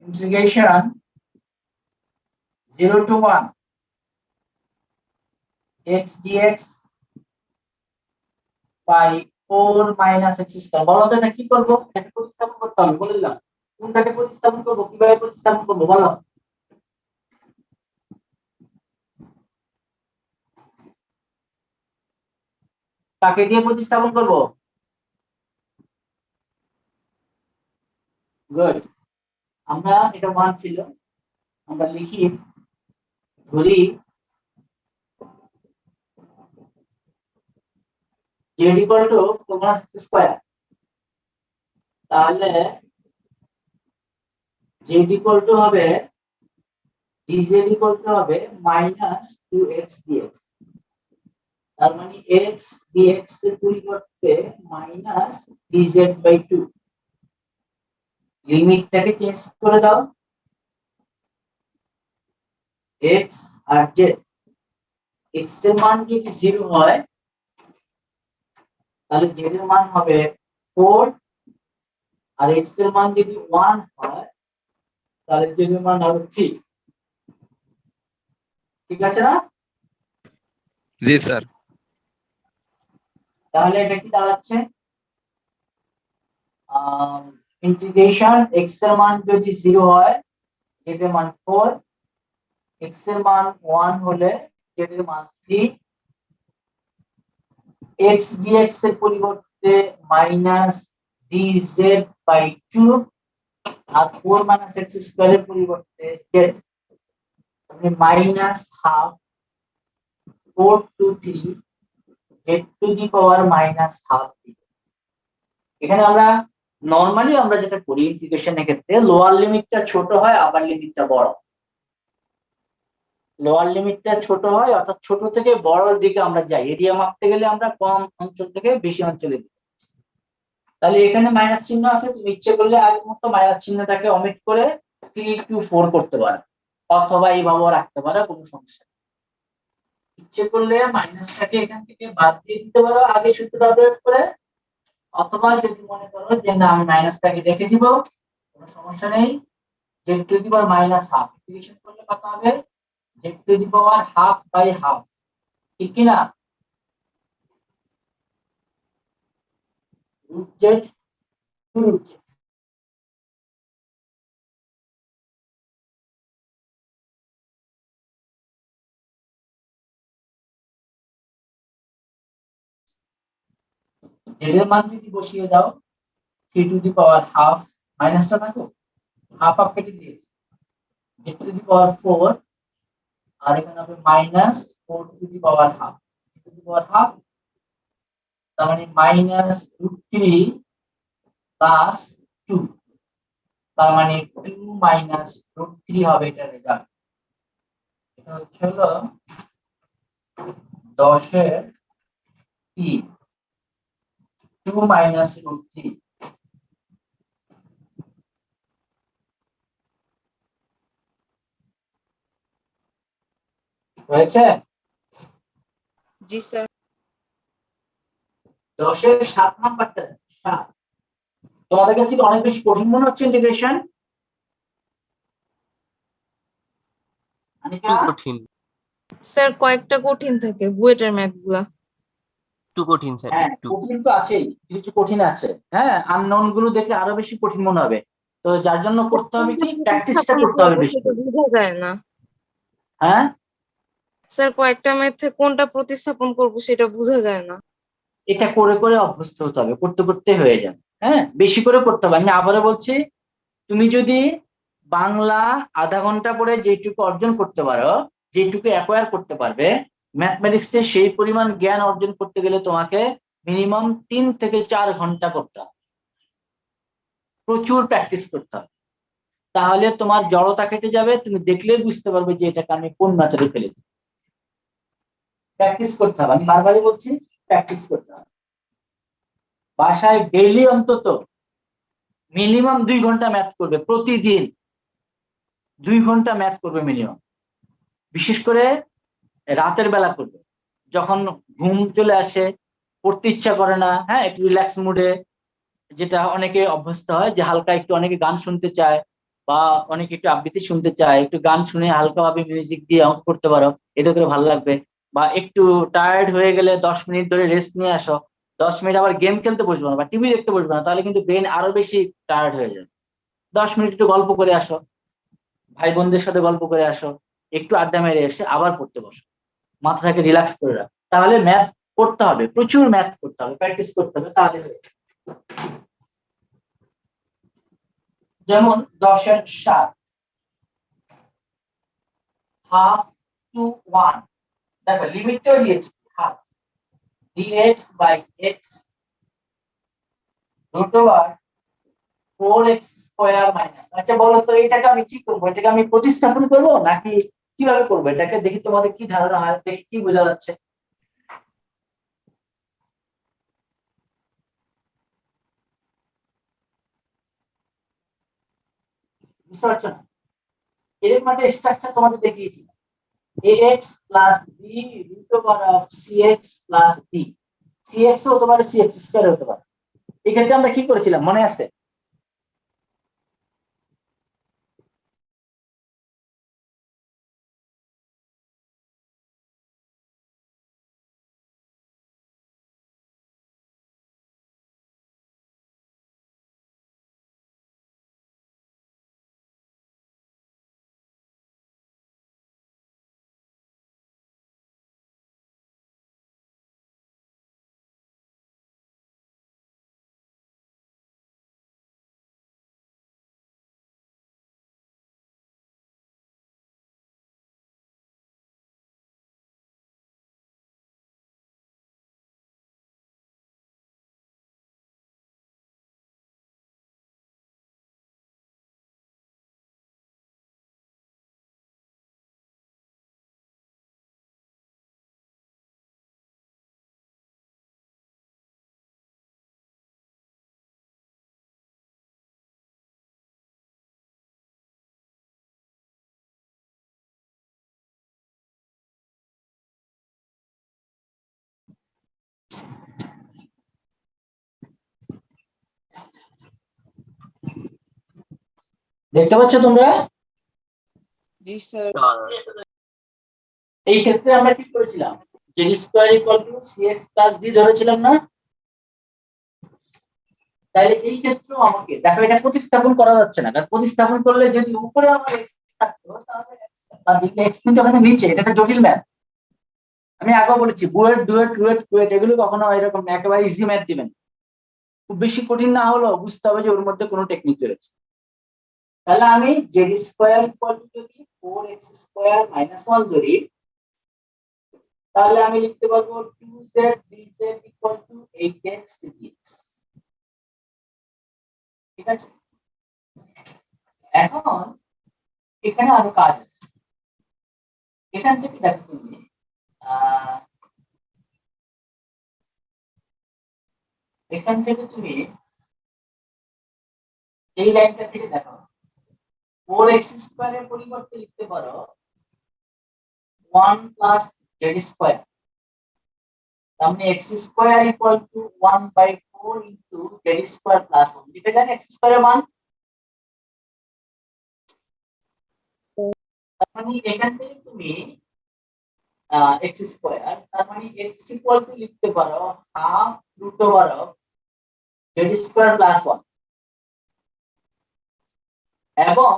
integration 0 to 1 x dx by 4 minus x square। বলো তো এটা কি করবো? এটা প্রতিস্থাপন করতে হবে, বলে দিলাম। কোনটাকে প্রতিস্থাপন করবো, কিভাবে প্রতিস্থাপন করবো বলো? কাকে দিয়ে প্রতিস্থাপন করবো? গুড। আমরা এটা 1 ছিল, আমরা লিখি ধরি z equal to 4 minus x square, তাহলে z equal to হবে dz equal to হবে minus 2x dx। তার মানে x dx এর পরিবর্তে minus dz/2। লিমিটটাকে চেঞ্জ করে দাও, x আর z। x এর মান যদি 0 হয় তাহলে z এর মান হবে 4, আর x এর মান যদি 1 হয় তাহলে z এর মান হবে 3। ঠিক আছে না? জি স্যার। তাহলে এটা কি দাঁড়াচ্ছে? ইন্টিগ্রেশন x এর মান যদি 0 হয় z এর মান 4, x এর মান 1 হলে z এর মান 3, x dx এর পরিবর্তে মাইনাস dz/2, আর 4 মাইনাস x স্কয়ার এর পরিবর্তে z, মানে minus half 4 to 3 z to the power minus half. এখানে আমরা নরমালি আমরা যেটা করি ইন্টিগ্রেশনের ক্ষেত্রে, লোয়ার লিমিটটা ছোট হয়, আপার লিমিটটা বড়। লোয়ার লিমিটটা ছোট হয়, অর্থাৎ ছোট থেকে বড়র দিকে আমরা যাই। এরিয়া মাপতে গেলে আমরা কম অঞ্চল থেকে বেশি অঞ্চলে যাই। তাহলে এখানে মাইনাস চিহ্ন আছে, তুমি ইচ্ছে করলে আগের মতো মাইনাস চিহ্নটাকে অমিট করে 3 to 4 করতে পারো, অথবা এইভাবেও রাখতে পারো, কোনো সমস্যা নেই। ইচ্ছে করলে মাইনাসটাকে এখান থেকে বাদ দিয়ে দিতে পারো আগে সূত্রটা ব্যবহার করে, অথবা যদি মনে করো যে না আমি মাইনাসটাকে রেখে দিব, কোনো সমস্যা নেই। z to the power minus half integration করলে কত হবে? z to the power half by half, ঠিক কি না? Root z to root z। z এর মান যদি বসিয়ে দাও 3 টু দি পাওয়ার হাফ, মাইনাসটা থাকো, হাফ হাফ কেটে দিয়েছি, z টু দি পাওয়ার 4, আর এখানে হবে minus 4 two the power half, two the power half, তার মানে মাইনাস রুট 3 প্লাস 2, তার মানে 2 মাইনাস রুট 3 হবে এটা রেজাল্ট। এটা হচ্ছে হলো 10 এর 3। 2 minus root 3 হয়েছে? জি স্যার। 10-এর 7 নাম্বারটা 7 তোমাদের কাছে কি অনেক বেশি কঠিন মনে হচ্ছে ইন্টিগ্রেশন? একটু কঠিন, স্যার কয়েকটা কঠিন থাকে বুয়েটের ম্যাথ গুলা। একটু কঠিন স্যার, হ্যাঁ একটু। কঠিন তো আছেই, কিছু কঠিন আছে। হ্যাঁ আননোন গুলো দেখলে আরো বেশি কঠিন মনে হবে। তো যার জন্য করতে হবে কি, প্র্যাকটিসটা প্রতিস্থাপন করতে হবে করবো বেশি সেটা করে। বোঝা যায় না। হ্যাঁ স্যার কয়েকটা ম্যাথে কোনটা প্রতিস্থাপন করবো সেটা বোঝা যায় না। এটা করে করে অভ্যস্ত হতে হবে, করতে করতে হয়ে যাবে। হ্যাঁ বেশি করে করতে হবে। আমি আবারও বলছি, তুমি যদি বাংলা আধা ঘন্টা পরে যেটুকু অর্জন করতে পারো, যেটুকু অ্যাকোয়ার করতে পারবে, ম্যাথমেটিক্সে সেই পরিমাণ জ্ঞান অর্জন করতে গেলে তোমাকে মিনিমাম 3 থেকে 4 ঘন্টা করতে হবে, প্রচুর প্র্যাকটিস করতে হবে। তাহলে তোমার জড়তা কেটে যাবে, তুমি দেখলেই বুঝতে পারবে যে এটাকে আমি কোন মেথডে ফেলেছি। প্র্যাকটিস করতে হবে, আমি বারবারই বলছি, প্র্যাকটিস করতে হবে। বাসায় ডেইলি অন্তত মিনিমাম 2 ঘন্টা ম্যাথ করবে, প্রতিদিন 2 ঘন্টা ম্যাথ করবে মিনিমাম। বিশেষ করে রাতের বেলা করবে, যখন ঘুম চলে আসে, পড়তে ইচ্ছা করে না, হ্যাঁ একটু রিল্যাক্স মুডে, যেটা অনেকে অভ্যস্ত হয় যে হালকা একটু, অনেকে গান শুনতে চায় বা অনেকে একটু আবৃত্তি শুনতে চায়, একটু গান শুনে হালকাভাবে মিউজিক দিয়ে অঙ্ক করতে পারো, এতে করে ভালো লাগবে। বা একটু টায়ার্ড হয়ে গেলে 10 মিনিট ধরে রেস্ট নিয়ে আসো, 10 মিনিট আবার গেম খেলতে বসবো না বা টিভি দেখতে বসবো না, তাহলে কিন্তু ব্রেন আরো বেশি টায়ার্ড হয়ে যায়। 10 মিনিট একটু গল্প করে আসো, ভাই বোনদের সাথে গল্প করে আসো, একটু আড্ডা মেরে এসে আবার পড়তে বসো, মাথাটাকে রিল্যাক্স করে রাখ। তাহলে ম্যাথ করতে হবে, প্রচুর ম্যাথ করতে হবে, প্র্যাকটিস করতে হবে, তাহলে হবে। যেমন 10-এর 7 হাফ টু 1, দেখো লিমিটটাও দিয়েছি, half dx by x root over 4x square minus. আচ্ছা বলো তো এটাকে আমি কি করবো, এটাকে আমি প্রতিস্থাপন করবো নাকি কিভাবে করবো? এটাকে দেখি তোমাদের কি ধারণা হয়, দেখি কি বোঝা যাচ্ছে। বুঝতে পারছো না? এরকম একটা স্ট্রাকচার তোমাদের দেখিয়েছি, ax plus b root over of cx plus b। cx ও হতে পারে, cx স্কয়ার হতে পারে। এক্ষেত্রে আমরা কি করেছিলাম মনে আছে? দেখতে পাচ্ছ তোমরা? জি স্যার। এই ক্ষেত্রে আমরা কি করেছিলাম, যে square equal two cx plus d ধরেছিলাম না? তাহলে এই ক্ষেত্রেও আমাকে দেখো, এটা প্রতিস্থাপন করা যাচ্ছে না, কারণ প্রতিস্থাপন করলে যদি উপরে আমার x থাকতো তাহলে বা দিকে x কিন্তু ওখানে নিচে, এটা একটা জটিল ম্যাথ। আমি আগেও বলেছি বুয়েট ডুয়েট রুয়েট কুয়েট এগুলো কখনো এরকম একেবারে ইজি ম্যাথ দিবেন, খুব বেশি কঠিন না হলেও বুঝতে হবে যে ওর মধ্যে কোনো টেকনিক রয়েছে। তাহলে আমি জেড স্কয়ার ইকুয়াল টু যদি 4x স্কয়ার মাইনাস 1 ধরি, তাহলে আমি লিখতে পারবো 2z dz equal to 8x dx। ঠিক আছে, এখন এখানে আরো কাজ আছে। এখান থেকে দেখো তুমি এখান থেকে তুমি এই লাইনটা থেকে দেখো 4x স্কয়ারের পরিবর্তে লিখতে পারো 1 প্লাস z স্কয়ার। তার মানে x square equal two 1/4 into z square plus 1। যেটা জানি x স্কয়ারের মান। তার মানে এখান থেকে তুমি x স্কয়ার, তার মানে x ইকুয়াল টু লিখতে পারো half root over of z square plus 1। এবং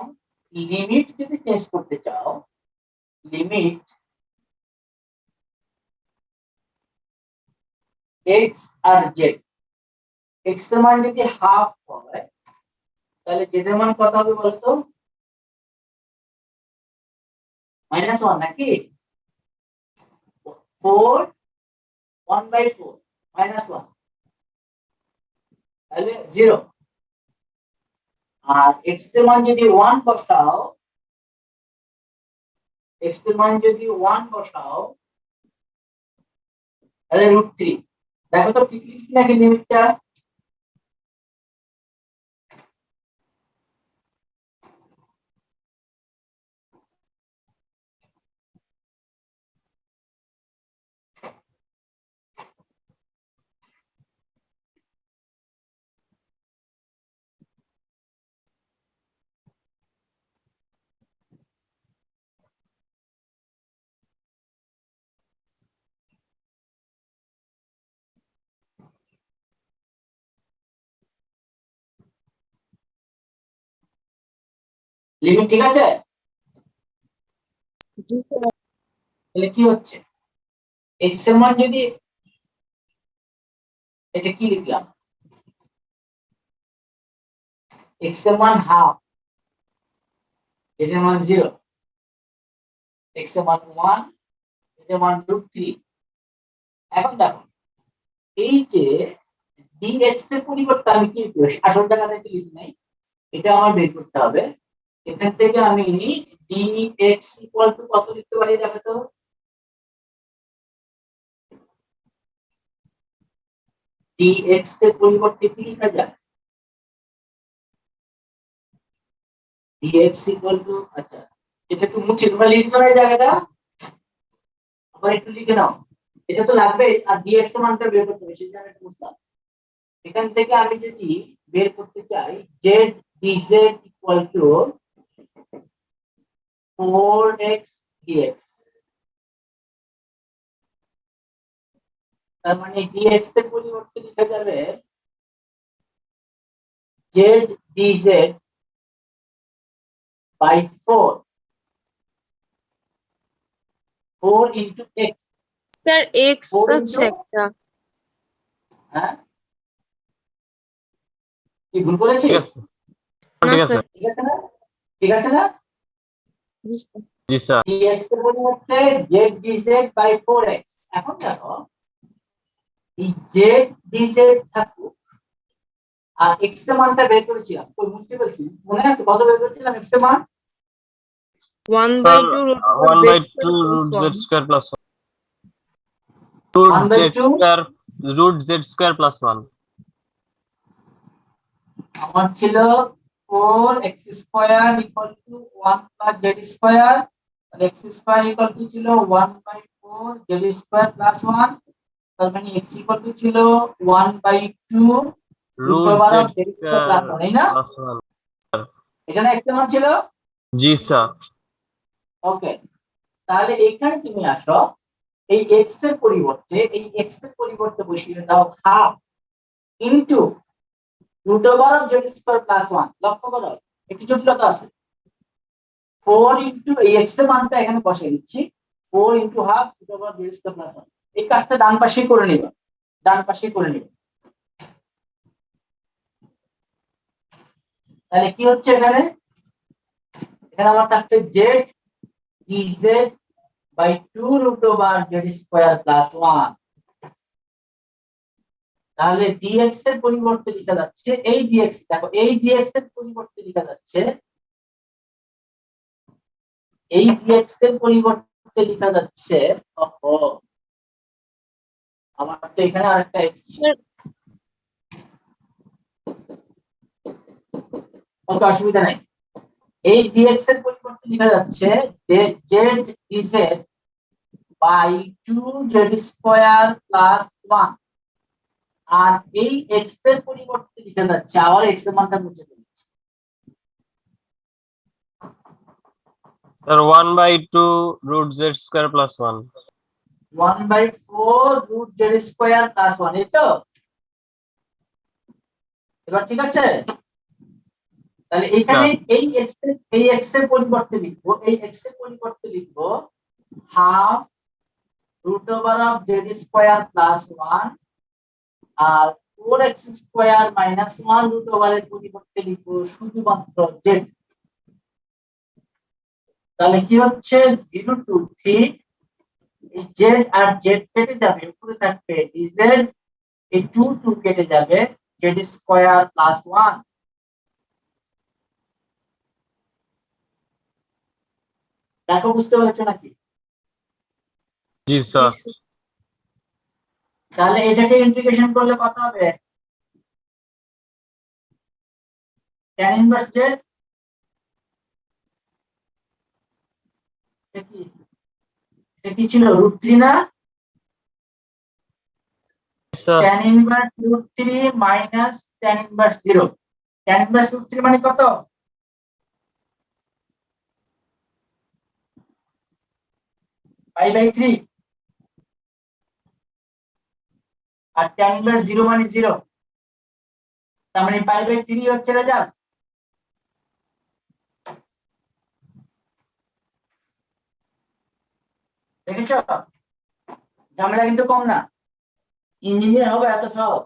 লিমিট যদি চেঞ্জ করতে চাও, লিমিট x আর z, x এর মান যদি হাফ হয় তাহলে z এর মান কত হবে বলতো? -1 নাকি? 4 1/4 -1 তাহলে 0। আর x এর মান যদি 1 বসাও, x এর মান যদি 1 বসাও তাহলে √3। দেখো তো ঠিক লিখছি নাকি লিমিটটা? লিমিট ঠিক আছে? জি স্যার। তাহলে কি হচ্ছে? x এর মান যদি, এটা কি লিখলাম, x এর মান হাফ, এটার মান 0, x এর মান 1, এটার মান √3। এখন দেখো এই যে dx এর পরিবর্তে আমি কি লিখবো? আসল জায়গাটা কি লিখি নাই, এটা আমার বের করতে হবে। এখান থেকে আমি dx ইকুয়াল টু কত লিখতে পারি দেখো তো? dx এর পরিবর্তে কি লেখা যায়? dx ইকুয়াল টু, আচ্ছা এটা একটু মুছে তোমরা লিখতে পারো এই জায়গাটা, আবার একটু লিখে নাও। এটা তো লাগবে, আর dx এর মানটা বের করতে হবে, সেটা আমি একটু বুঝলাম। এখান থেকে আমি যদি বের করতে চাই z dz equal to 4x dx, তার মানে dx এর পরিবর্তে লেখা যাবে z dz by 4 into x। Sir x 4 আছে into, একটা। হ্যাঁ কি ভুল করেছি? ঠিক আছে না ঠিক আছে স্যার। ঠিক আছে না? ঠিক আছে না? জি স্যার। জি স্যার dx এর পরিবর্তে z dz by 4x। এখন দেখো এই z dz থাকুক, আর x এর মানটা বের করেছিলাম, ওই বুঝতে পেরেছি, মনে আছে কত বের করেছিলাম x এর মান? 1/2 root over z square 1/2 root plus z 1. square plus 1 root z 1/2 square root z square plus 1 আমার ছিল 4x square equal to 1 plus z square, আর x স্কয়ার ইকুয়াল টু ছিল 1/4 z স্কয়ার প্লাস 1। তার মানে x equal to ছিল 1/2 root root over z of z square plus square 1, তাই না? plus 1 এটা না x এর মান ছিল। জি স্যার ওকে, তাহলে এখানে তুমি আসো, এই x এর পরিবর্তে, এই x এর পরিবর্তে বসিয়ে দাও half into root over of z square plus 1। লক্ষ্য করো একটু জটিলতা আছে। 4 ইনটু এই x এর মানটা এখানে বসিয়ে দিচ্ছি, 4 into half root over z square plus 1। এই কাজটা ডান পাশে করে নিবা, ডান পাশে করে নিবা। তাহলে কি হচ্ছে এখানে? এখানে আমার থাকছে z dz by 2 root over z square plus 1। তাহলে dx এর পরিবর্তে লেখা যাচ্ছে এই dx, দেখো এই dx এর পরিবর্তে লেখা যাচ্ছে, এই dx এর পরিবর্তে লেখা যাচ্ছে, ওহো আমার তো এখানে আরেকটা x ছিল। ওকে, অসুবিধা নাই। এই dx এর পরিবর্তে লেখা যাচ্ছে যে z dz by 2z square plus 1, আর এই x এর পরিবর্তে লেখা যাচ্ছে আবার x এর মানটা মুছে ফেলছি। Sir 1/2 root z square plus 1. 1/4 root z square plus 1, এই তো? এবার ঠিক আছে, তাহলে এখানে এই x এর পরিবর্তে লিখবো, এই x এর পরিবর্তে লিখবো half root over of z square plus 1, আর 4x স্কয়ার মাইনাস 1 রুট ওভারের পরিবর্তে লিখবো শুধুমাত্র z। তাহলে কি হচ্ছে 0 to 3, এই z আর z কেটে যাবে, উপরে থাকবে dz, এই 2 কেটে যাবে, z স্কয়ার প্লাস 1। দেখো বুঝতে পারছো নাকি? জি জি স্যার। স্যার। তাহলে এটাকে ইন্টিগ্রেশন করলে কত হবে? tan ইনভার্স z, এটা কি ছিল, √3 না? Sir tan inverse √3 minus tan inverse 0। tan inverse √3 মানে কত? π/3। আর tan ইনভার্স 0 মানে 0, তার মানে π/3 হচ্ছে রেজাল্ট। দেখেছো, ঝামেলা কিন্তু কম না। ইঞ্জিনিয়ার হবে এত সহজ?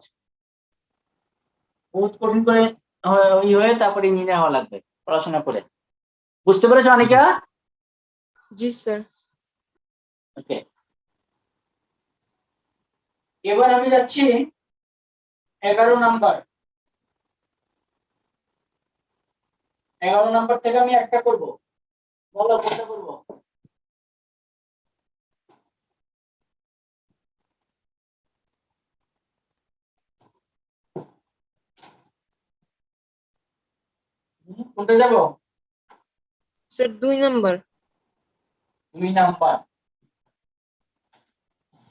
বহুত কঠিন করে ওই হয়ে তারপরে ইঞ্জিনিয়ার হওয়া লাগবে পড়াশোনা করে। বুঝতে পেরেছো অনিকা? জি স্যার। ওকে, এবার আমি যাচ্ছি 11 নাম্বার। 11 নাম্বার থেকে আমি একটা করব। বলো কোনটা করব? কোনটা যাব? Sir 2 number. 2 number.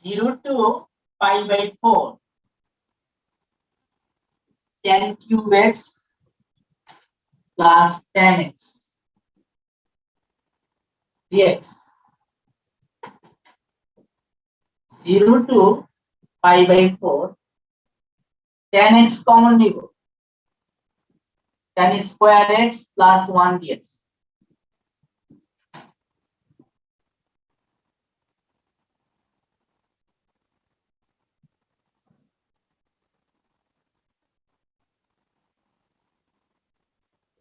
0 to π/4 tan cube x plus tan x dx। 0 to π/4 tan x common নিব, tan square x plus 1 dx।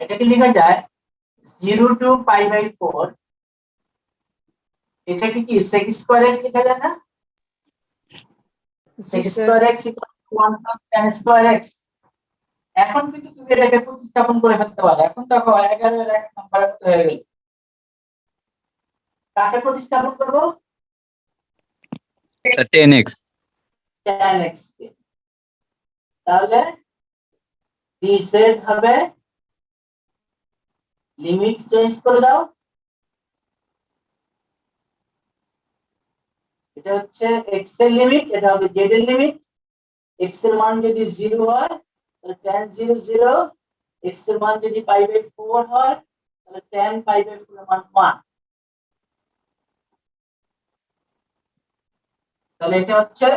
এটাকে লেখা যায় 0 to π/4, এটাকে কি sec স্কয়ার x লেখা যায় না? জি sec sir. Square x = 1 plus tan square x। এখন কিন্তু তুমি এটাকে প্রতিস্থাপন করে ফেলতে পারো। এখন দেখো 11 এর 1 নাম্বারের মতো হয়ে গেল। কাকে প্রতিস্থাপন করব? Sir, 10x. tan x কে। তাহলে dz হবে, লিমিট চেঞ্জ করে দাও, এটা হচ্ছে x এর লিমিট, এটা হবে z এর লিমিট। x এর মান যদি 0 হয় তাহলে tan 0 0, x এর মান যদি π/4 হয় তাহলে tan π/4 এর মান 1। তাহলে এটা হচ্ছে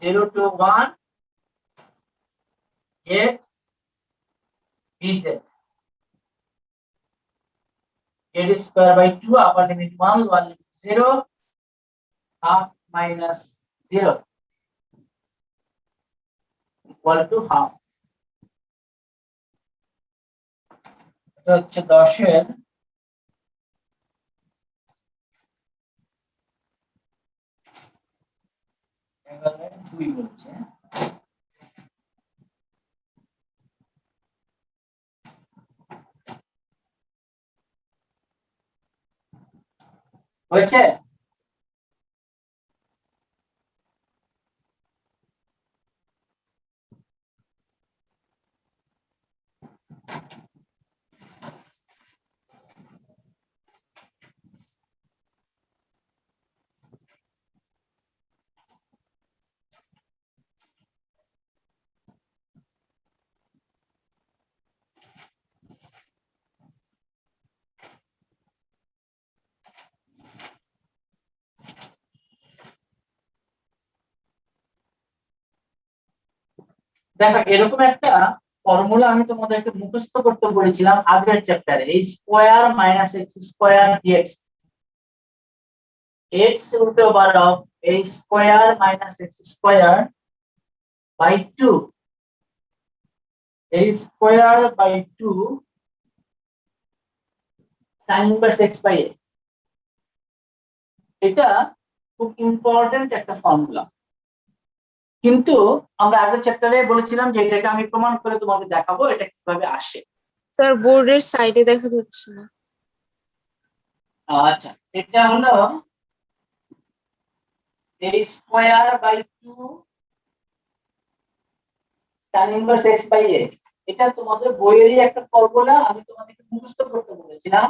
0 to 1 z dz, z square by 2, upper limit 1, lower limit 0, half minus 0 equal to half. এটা হচ্ছে 10 এর 2 বলছে। হয়েছে? দেখো এরকম একটা ফর্মুলা আমি তোমাদেরকে মুখস্থ করতে বলেছিলাম আগের চ্যাপ্টারে, এই square minus x square dx, x root over of a square minus x square by 2, a square by 2 sin inverse x by a। এটা খুব ইম্পর্টেন্ট একটা ফর্মুলা, কিন্তু আমরা আগের চ্যাপ্টারে বলেছিলাম যে এটাকে আমি প্রমাণ করে তোমাকে দেখাবো এটা কিভাবে আসে। স্যার বোর্ডের সাইডে দেখা যাচ্ছে না। আচ্ছা, এটা হলো a square by 2 sin inverse x by a। এটা তোমাদের বইয়েরই একটা ফর্মুলা, আমি তোমাদেরকে মুখস্থ করতে বলেছিলাম।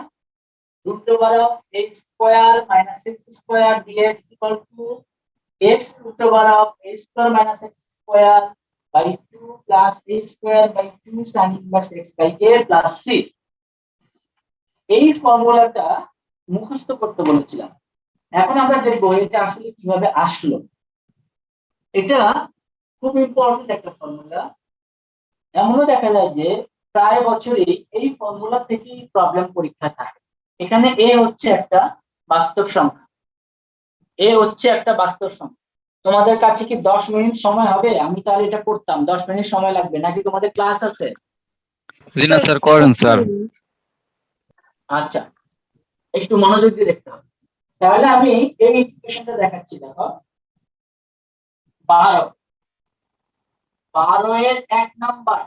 root over of a square minus x square dx equal to x root over of a square minus x square by 2 plus a square by 2 sin inverse x by a plus c। এই ফর্মুলাটা মুখস্থ করতে বলেছিলাম। এখন আমরা দেখবো এটা আসলে কিভাবে আসলো। এটা খুব ইম্পর্টেন্ট একটা ফর্মুলা। এমনও দেখা যায় যে প্রায় বছরই এই ফর্মুলা থেকেই প্রবলেম পরীক্ষা থাকে। এখানে এ হচ্ছে একটা বাস্তব সংখ্যা, এ হচ্ছে একটা বাস্তব সংখ্যা। তোমাদের কাছে কি 10 মিনিট সময় হবে? আমি তাহলে এটা করতাম, 10 মিনিট সময় লাগবে নাকি তোমাদের ক্লাস আছে? জি না স্যার, করেন স্যার। আচ্ছা, একটু মনোযোগ দিয়ে দেখতে হবে। তাহলে আমি এই ইকুয়েশনটা দেখাচ্ছি, দেখো 12 এর 1 number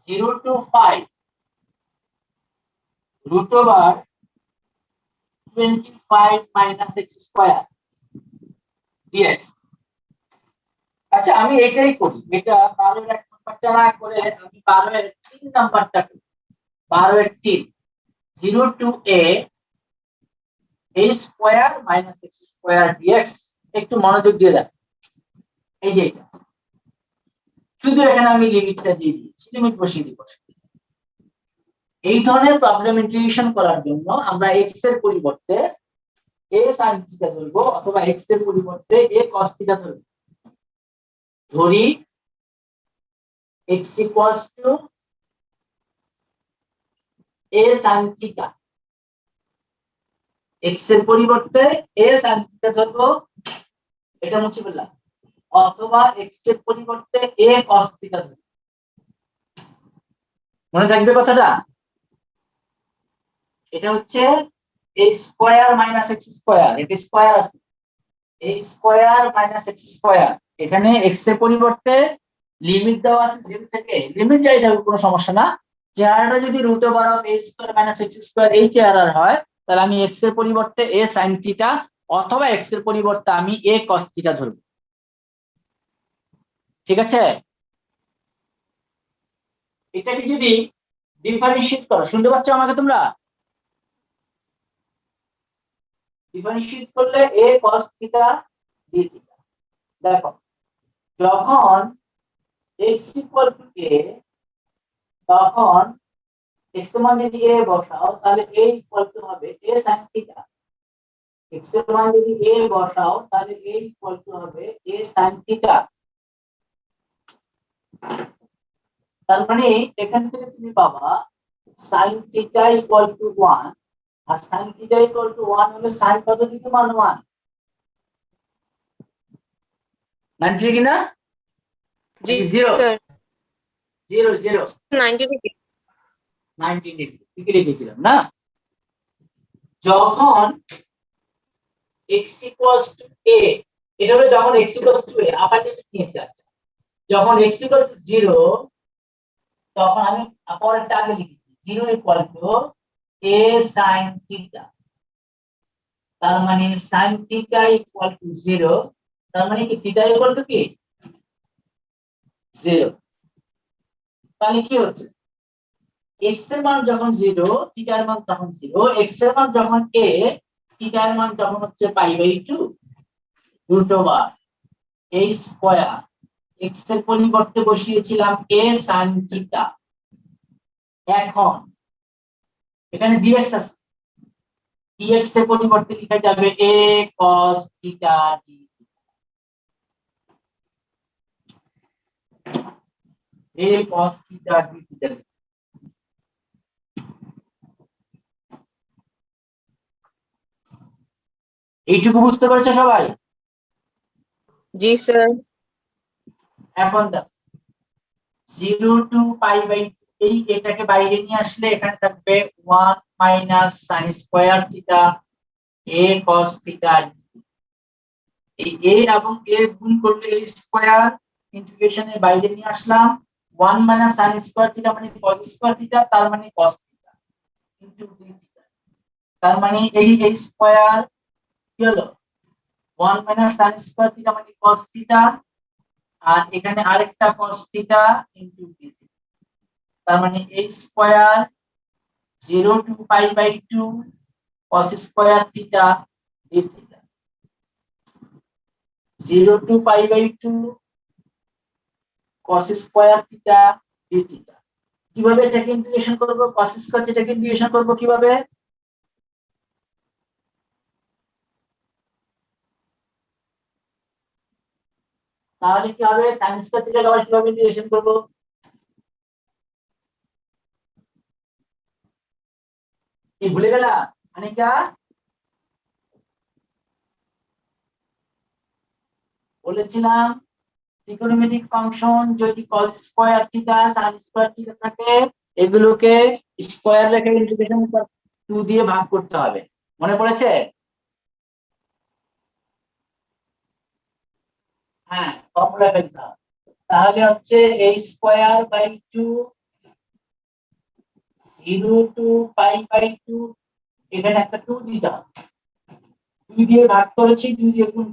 0 to 5 root over 25 minus x square dx। আচ্ছা, আমি এটাই করি, এটা 12 এর 1 নাম্বারটা না করে আমি 12 এর 3 নাম্বারটা করি। 12 এর 3 0 to a square minus x square dx। একটু মনোযোগ দিয়ে দেখ, এই যে এটা শুধু এখানে আমি লিমিটটা দিয়ে দিয়েছি, লিমিট বসিয়ে দিব। এই ধরনের প্রবলেম ইন্টিগ্রেশন করার জন্য আমরা x এর পরিবর্তে a sin থিটা ধরবো, অথবা x এর পরিবর্তে a cos থিটা ধরবো। ধরি x equals to a sin theta, x এর পরিবর্তে a sin থিটা ধরবো, এটা মুছে ফেললাম, অথবা x এর পরিবর্তে a cos থিটা ধরবো। মনে থাকবে কথাটা? এটা হচ্ছে a square minus x square, এটা স্কয়ার আছে, a square minus x square. এখানে x এর পরিবর্তে লিমিট দেওয়া আছে 0 থেকে, লিমিট যাই থাকুক কোনো সমস্যা না। চেহারাটা যদি root over of a square minus x square এই চেহারার হয়, তাহলে আমি x এর পরিবর্তে a sin থিটা অথবা x এর পরিবর্তে আমি a cos থিটা ধরব। ঠিক আছে? এটাকে যদি ডিফারেন্সিয়েট করো, শুনতে পাচ্ছ আমাকে তোমরা? ডিফারেন্সিয়েট করলে a cos theta d theta. দেখো যখন x ইকুয়াল টু a, তখন x এর মান যদি a বসাও তাহলে a ইকুয়াল টু হবে a sin থিটা। x এর মান যদি a বসাও তাহলে a ইকুয়াল টু হবে a sin থিটা। তার মানে এখান থেকে তুমি পাবা sin থিটা ইকুয়াল টু 1, আর sin থিটা ইকুয়াল টু 1 হলে sin পদ্ধতিতে মান 1। না ঠিক না? জি 0 স্যার, 0 0 90 ডিগ্রি। 90 ডিগ্রি ঠিক লিখেছিলাম না? যখন x equals to a, এটা হলো যখন x equals to a, upper limit নিয়ে যাচ্ছে। যখন x equal to 0, তখন আমি পরেরটা আগে লিখেছি, 0 equal to a sin theta। তার মানে sin theta equal to 0, তার মানে কি theta equal to কি 0। তাহলে কি হচ্ছে, x এর মান যখন 0, থিটা এর মান তখন 0, x এর মান যখন a, থিটা এর মান তখন হচ্ছে π/2 root over a square. x এর পরিবর্তে বসিয়েছিলাম a sin থিটা। এখন এখানে dx আছে, dx এর পরিবর্তে লেখা যাবে a cos theta d। a cos theta d theta। এইটুকু বুঝতে পারছো সবাই? জি স্যার। এখন দেখো 0 টু পাই বাই এই এটাকে বাইরে নিয়ে আসলে এখানে থাকবে 1 minus sin square theta a cos theta. এই a এবং a গুণ করলে a স্কয়ার, ইন্টিগ্রেশনের বাইরে নিয়ে আসলাম 1 মাইনাস sin স্কয়ার থিটা মানে cos স্কয়ার থিটা, তার মানে cos theta into d theta. তার মানে এই a স্কয়ার কি হলো 1 মাইনাস sin স্কয়ার থিটা মানে cos থিটা, আর এখানে আরেকটা cos theta into d theta. তার মানে a square 0 to pi by 2 cos square theta d theta, 0 to pi by 2 cos square theta d theta. কিভাবে এটাকে ইন্টিগ্রেশন করব? cos স্কয়ার থিটাকে ইন্টিগ্রেশন করব কিভাবে? তাহলে কি হবে? sin স্কয়ার থিটাকে আবার কিভাবে ইন্টিগ্রেশন করব? কি ভুলে গেলা অনিকা? বলেছিলাম ট্রিগোনোমেট্রিক ফাংশন যদি cos square theta sin square theta থাকে, এগুলোকে স্কয়ার রেখে ইন্টিগ্রেশন 2 দিয়ে ভাগ করতে হবে। মনে পড়েছে? হ্যাঁ, ফর্মুলা ফেলতে হবে। তাহলে হচ্ছে a square by 2 0 to pi by 2, এখানে একটা 2 দিতে হবে। 2 দিয়ে ভাগ করেছি, 2 দিয়ে গুণ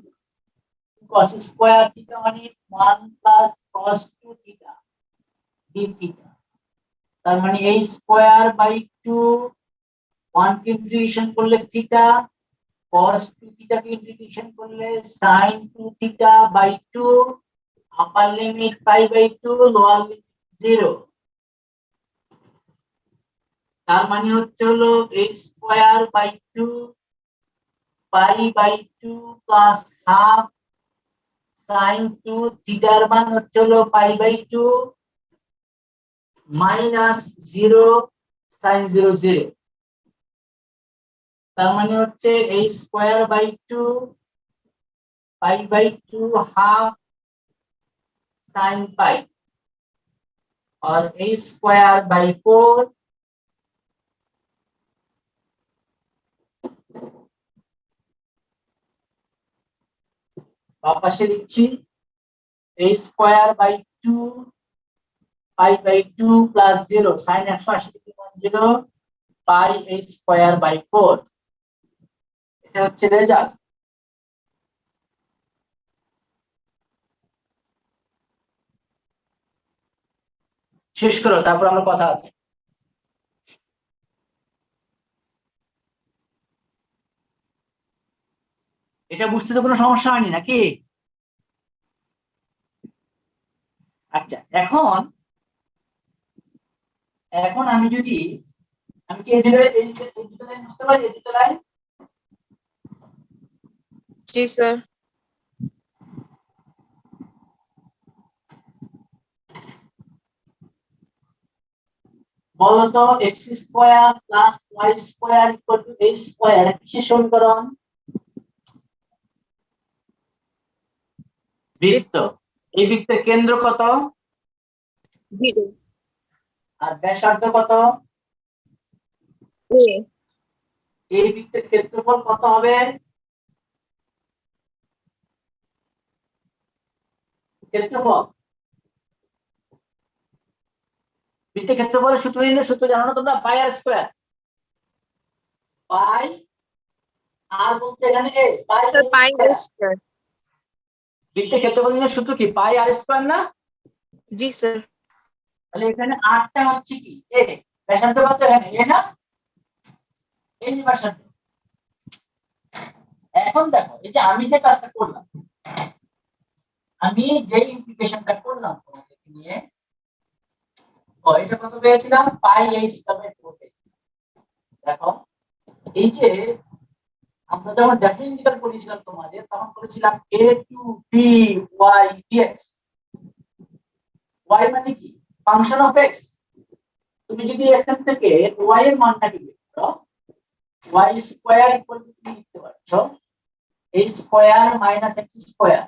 cos স্কয়ার থিটা মানে 1 plus cos 2 theta d theta. তার মানে a স্কয়ার বাই 2 1 কে ইন্টিগ্রেশন করলে থিটা, cos 2 থিটা কে ইন্টিগ্রেশন করলে sin 2 theta by 2, upper limit pi by 2 lower limit 0। তার মানে হচ্ছে হলো a square by 2 pi by 2 plus half sin 2 থিটার মান হচ্ছে হলো পাই বাই 2 মাইনাস 0 sin 0 0। তার মানে হচ্ছে a square by 2 pi by 2 half sin pi, और a स्क्वायर बाई 4 वापस से लिखছি a square by 2 pi by 2 plus 0 sin 180 degree মান 0 পাই a স্কয়ার বাই 4। এটা হচ্ছে রেজাল্ট। শেষ করো, তারপর আমার কথা আছে। এটা বুঝতে তো কোনো সমস্যা হয়নি নাকি? আচ্ছা, এখন এখন আমি যদি আমি কি এই দুটো লাইন বুঝতে পারি? এই দুটো লাইন জি স্যার। বলতো x square plus y square equal two a square কিসের সমীকরণ? বৃত্ত। এই বৃত্তের কেন্দ্র কত? 0 আর ব্যাসার্ধ কত? a এই বৃত্তের ক্ষেত্রফল কত হবে? ক্ষেত্রফল, বৃত্তের ক্ষেত্রফলের সূত্র নির্ণয় সূত্র জানো না তোমরা? পাই আর স্কয়ার। পাই আর বলতে এখানে a pi sir pi square. বৃত্তের ক্ষেত্রফল নির্ণয় সূত্র কি? পাই আর স্কয়ার না? জি স্যার। তাহলে এখানে 8টা হচ্ছে কি a, ব্যাসার্ধ কত এখানে a না? এই যে ব্যাসার্ধ। এখন দেখো এই যে আমি যে কাজটা করলাম, আমি যে ইন্টিগ্রেশনটা করলাম তোমাদেরকে নিয়ে, এটা কত পেয়েছিলাম? পাই a স্কয়ার। দেখো এই যে আমরা যখন ডেফিনিটর করেছিলাম তোমাদের, তখন করেছিলাম a to b y dx। y মানে কি? ফাংশন অফ এক্স, তুমি যদি এখান থেকে y এর মানটাকে বের করো, y স্কয়ার ইকুয়াল টু তুমি লিখতে পারছো a square minus x square,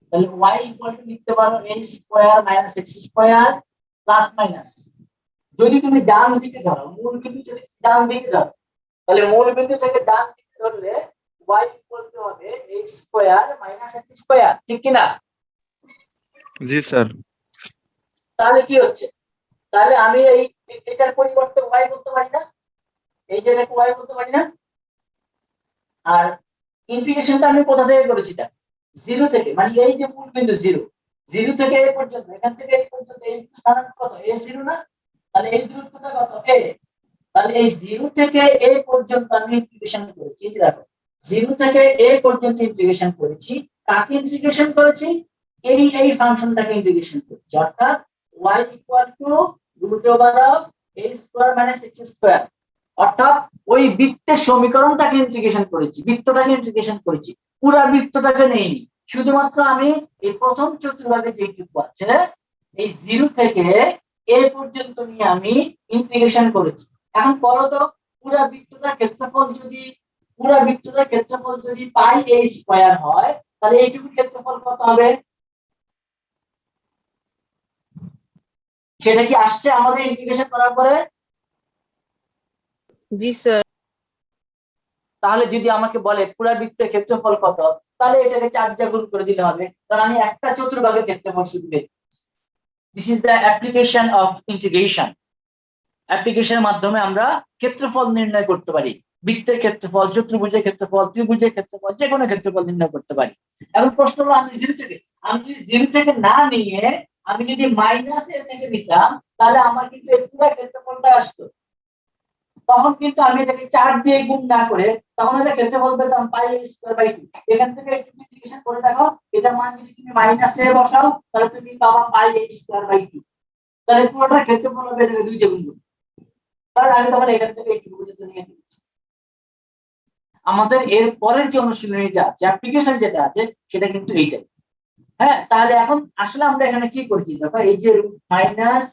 তাহলে y ইকুয়াল টু লিখতে পারো a square minus x square plus minus, যদি তুমি ডান দিকে ধরো মূল বিন্দু যদি ডান দিকে ধরো তাহলে মূল বিন্দু থেকে ডান দিকে ধরলে y ইকুয়াল টু হবে a square minus x square, ঠিক কি না? জি স্যার। তাহলে কি হচ্ছে, তাহলে আমি এই এটার পরিবর্তে y বলতে পারি না, এই যে এটাকে y বলতে পারি না। আর ইন্টিগ্রেশনটা আমি কোথা থেকে করেছি, তা জিরো থেকে, মানে এই যে মূল বিন্দু জিরো, জিরো থেকে এই পর্যন্ত, এখান থেকে এই পর্যন্ত এই স্থানাঙ্ক কত a জিরো না, তাহলে এই দূরত্বটা কত a, তাহলে এই জিরো থেকে a পর্যন্ত আমি ইন্টিগ্রেশন করেছি, এই যে দেখো জিরো থেকে a পর্যন্ত ইন্টিগ্রেশন করেছি, কাকে ইন্টিগ্রেশন করেছি, এই ফাংশনটাকে ইন্টিগ্রেশন করেছি, অর্থাৎ y equal to root over of a square minus x square, অর্থাৎ ওই বৃত্তের সমীকরণটাকে ইন্টিগ্রেশন করেছি, বৃত্তটাকে ইন্টিগ্রেশন করেছি, পুরো বৃত্তটাকে নেইনি, শুধুমাত্র আমি এই প্রথম চতুর্ভাগে যেটুকু আছে এই জিরো থেকে a পর্যন্ত নিয়ে আমি ইন্টিগ্রেশন করেছি। এখন বলো তো পুরো বৃত্তটার ক্ষেত্রফল যদি পাই a স্কয়ার হয় তাহলে এইটুকু ক্ষেত্রফল কত হবে, সেটা কি আসছে আমাদের ইন্টিগ্রেশন করার পরে? জি স্যার। তাহলে যদি আমাকে বলে পুরা বৃত্তের ক্ষেত্রফল কত, তাহলে এটাকে 4 দিয়ে গুণ করে দিলে হবে, কারণ আমি একটা চতুর্ভাগের ক্ষেত্রফল শুধু বের করছি। This is the application of integration. অ্যাপ্লিকেশনের মাধ্যমে আমরা ক্ষেত্রফল নির্ণয় করতে পারি, বৃত্তের ক্ষেত্রফল, চতুর্ভুজের ক্ষেত্রফল, ত্রিভুজের ক্ষেত্রফল, যে কোনো ক্ষেত্রফল নির্ণয় করতে পারি। এখন প্রশ্ন হলো আমি জিরো থেকে না নিয়ে আমি যদি মাইনাস এ থেকে নিতাম তাহলে আমার কিন্তু এই পুরো ক্ষেত্রফলটা আসতো, তখন কিন্তু আমি এটাকে 4 দিয়ে গুণ না করে তখন এটা ক্ষেত্রফল পেতাম পাই স্কয়ার বাই 2। এখান থেকে একটু ইন্টিগ্রেশন করে দেখো, এটা মান যদি তুমি মাইনাস এ বসাও তাহলে তুমি পাবা পাই স্কয়ার বাই 2, তাহলে পুরোটা ক্ষেত্রফল হবে এটাকে 2 দিয়ে গুণ করতে, কারণ আমি তখন এখান থেকে একটু পর্যন্ত নিয়ে নিচ্ছি। আমাদের এর পরের যে অনুশীলনী যা আছে, অ্যাপ্লিকেশন যেটা আছে সেটা কিন্তু এইটাই। হ্যাঁ, তাহলে এখন আসলে আমরা এখানে কি করছি দেখো, এই যে minus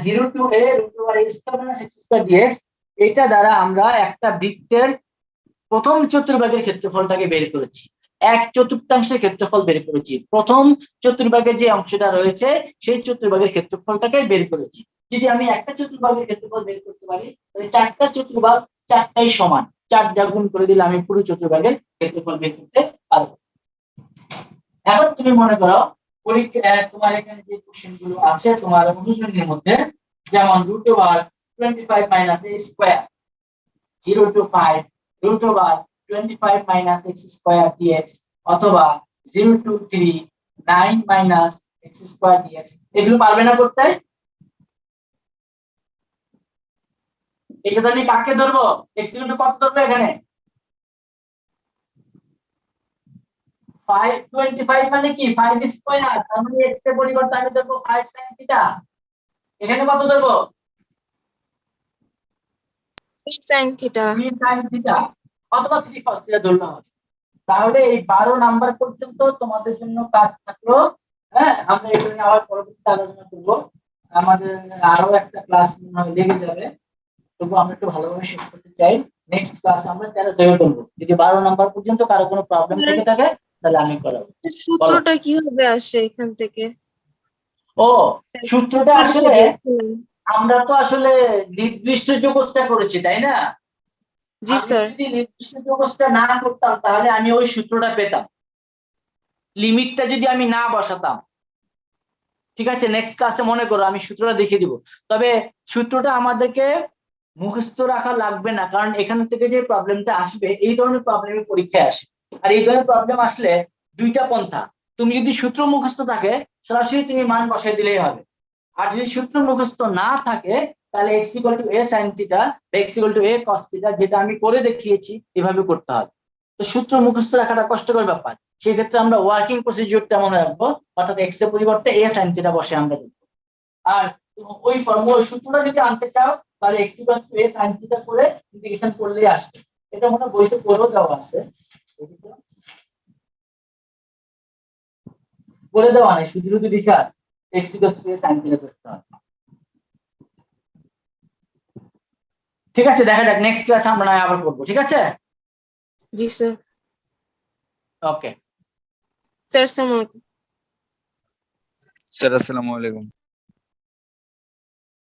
0 to a root over a square minus x square dx, এটা দ্বারা আমরা একটা বৃত্তের প্রথম চতুর্ভাগের ক্ষেত্রফলটাকে বের করেছি, 1/4 ক্ষেত্রফল বের করেছি, প্রথম চতুর্ভাগের যে অংশটা রয়েছে সেই চতুর্ভাগের ক্ষেত্রফলটাকে বের করেছি। যদি আমি একটা চতুর্ভাগের ক্ষেত্রফল বের করতে পারি তাহলে 4টা চতুর্ভাগ 4টাই সমান, 4 দিয়ে গুণ করে দিলে আমি পুরো চতুর্ভাগের ক্ষেত্রফল বের করতে পারবো। এখন তুমি মনে করো পরীক্ষা তোমার এখানে যে কোশ্চেন গুলো আছে তোমার অনুশীলনীর মধ্যে, যেমন রুট ওভার 25 মাইনাস a square 0 to 5 root over 25 minus x square dx, অথবা 0 to 3 9 minus x square dx, এগুলো পারবে না করতে? এটা আমি কাকে ধরবো, x equal to কত ধরবো এখানে 525 মানে কি 5 স্কয়ার, তার মানে x এর পরিবর্তে আমি ধরবো 5 sin থিটা, এখানে কত ধরবো 3 sin থিটা। 3 sin থিটা অথবা 3 cos থিটা ধরলে হবে। তাহলে এই 12 নাম্বার পর্যন্ত তোমাদের জন্য কাজ থাকলো। হ্যাঁ, আমরা এটা নিয়ে আবার পরবর্তীতে আলোচনা করব, আমাদের আরো একটা ক্লাস লেগে যাবে, তবু আমরা একটু ভালোভাবে শেষ করতে চাই। নেক্সট ক্লাস আমরা তাহলে তৈরি করব, যদি 12 নাম্বার পর্যন্ত কারো কোনো প্রবলেম থেকে থাকে তাহলে আমি করাবো। সূত্রটা কিভাবে আসে এখান থেকে? ও, সূত্রটা আসলে আমরা তো আসলে নির্দিষ্ট যোগসটা করেছি তাই না? জি আমি স্যার। যদি নির্দিষ্ট যোগসটা না করতাম তাহলে আমি ওই সূত্রটা পেতাম, লিমিটটা যদি আমি না বসাতাম। ঠিক আছে, নেক্সট ক্লাসে মনে করো আমি সূত্রটা দেখিয়ে দিব, তবে সূত্রটা আমাদেরকে মুখস্থ রাখা লাগবে না, কারণ এখান থেকে যে প্রবলেমটা আসবে এই ধরনের প্রবলেমের পরীক্ষায় আসে। আর এই ধরনের প্রবলেম আসলে দুইটা পন্থা, তুমি যদি সূত্র মুখস্থ থাকে সরাসরি তুমি মান বসাই দিলেই হবে, আর যদি সূত্র মুখস্থ না থাকে তাহলে x = a sin থিটা বা x = a cos থিটা, যেটা আমি করে দেখিয়েছি এভাবে করতে হবে। তো সূত্র মুখস্থ রাখাটা কষ্টকর ব্যাপার, সেই ক্ষেত্রে আমরা ওয়ার্কিং প্রসিডিউরটা মনে রাখবো, অর্থাৎ x এর পরিবর্তে a sin থিটা বসে আমরা লিখব। আর ওই ফর্মুলা সূত্রটা যদি আনতে চাও তাহলে x = a sin থিটা করে ইন্টিগ্রেশন করলেই আসবে। এটা মনে হয় বইতে পড়েও দেওয়া আছে, বলে দেওয়া নেই, শুধু শুধু লিখা x = a sin থিটা করতে হবে। ঠিক আছে, দেখা যাক নেক্সট ক্লাসে আমরা না হয় আবার করবো, ঠিক আছে? জি স্যার। ওকে। স্যার আসসালামু আলাইকুম। স্যার আসসালামু আলাইকুম।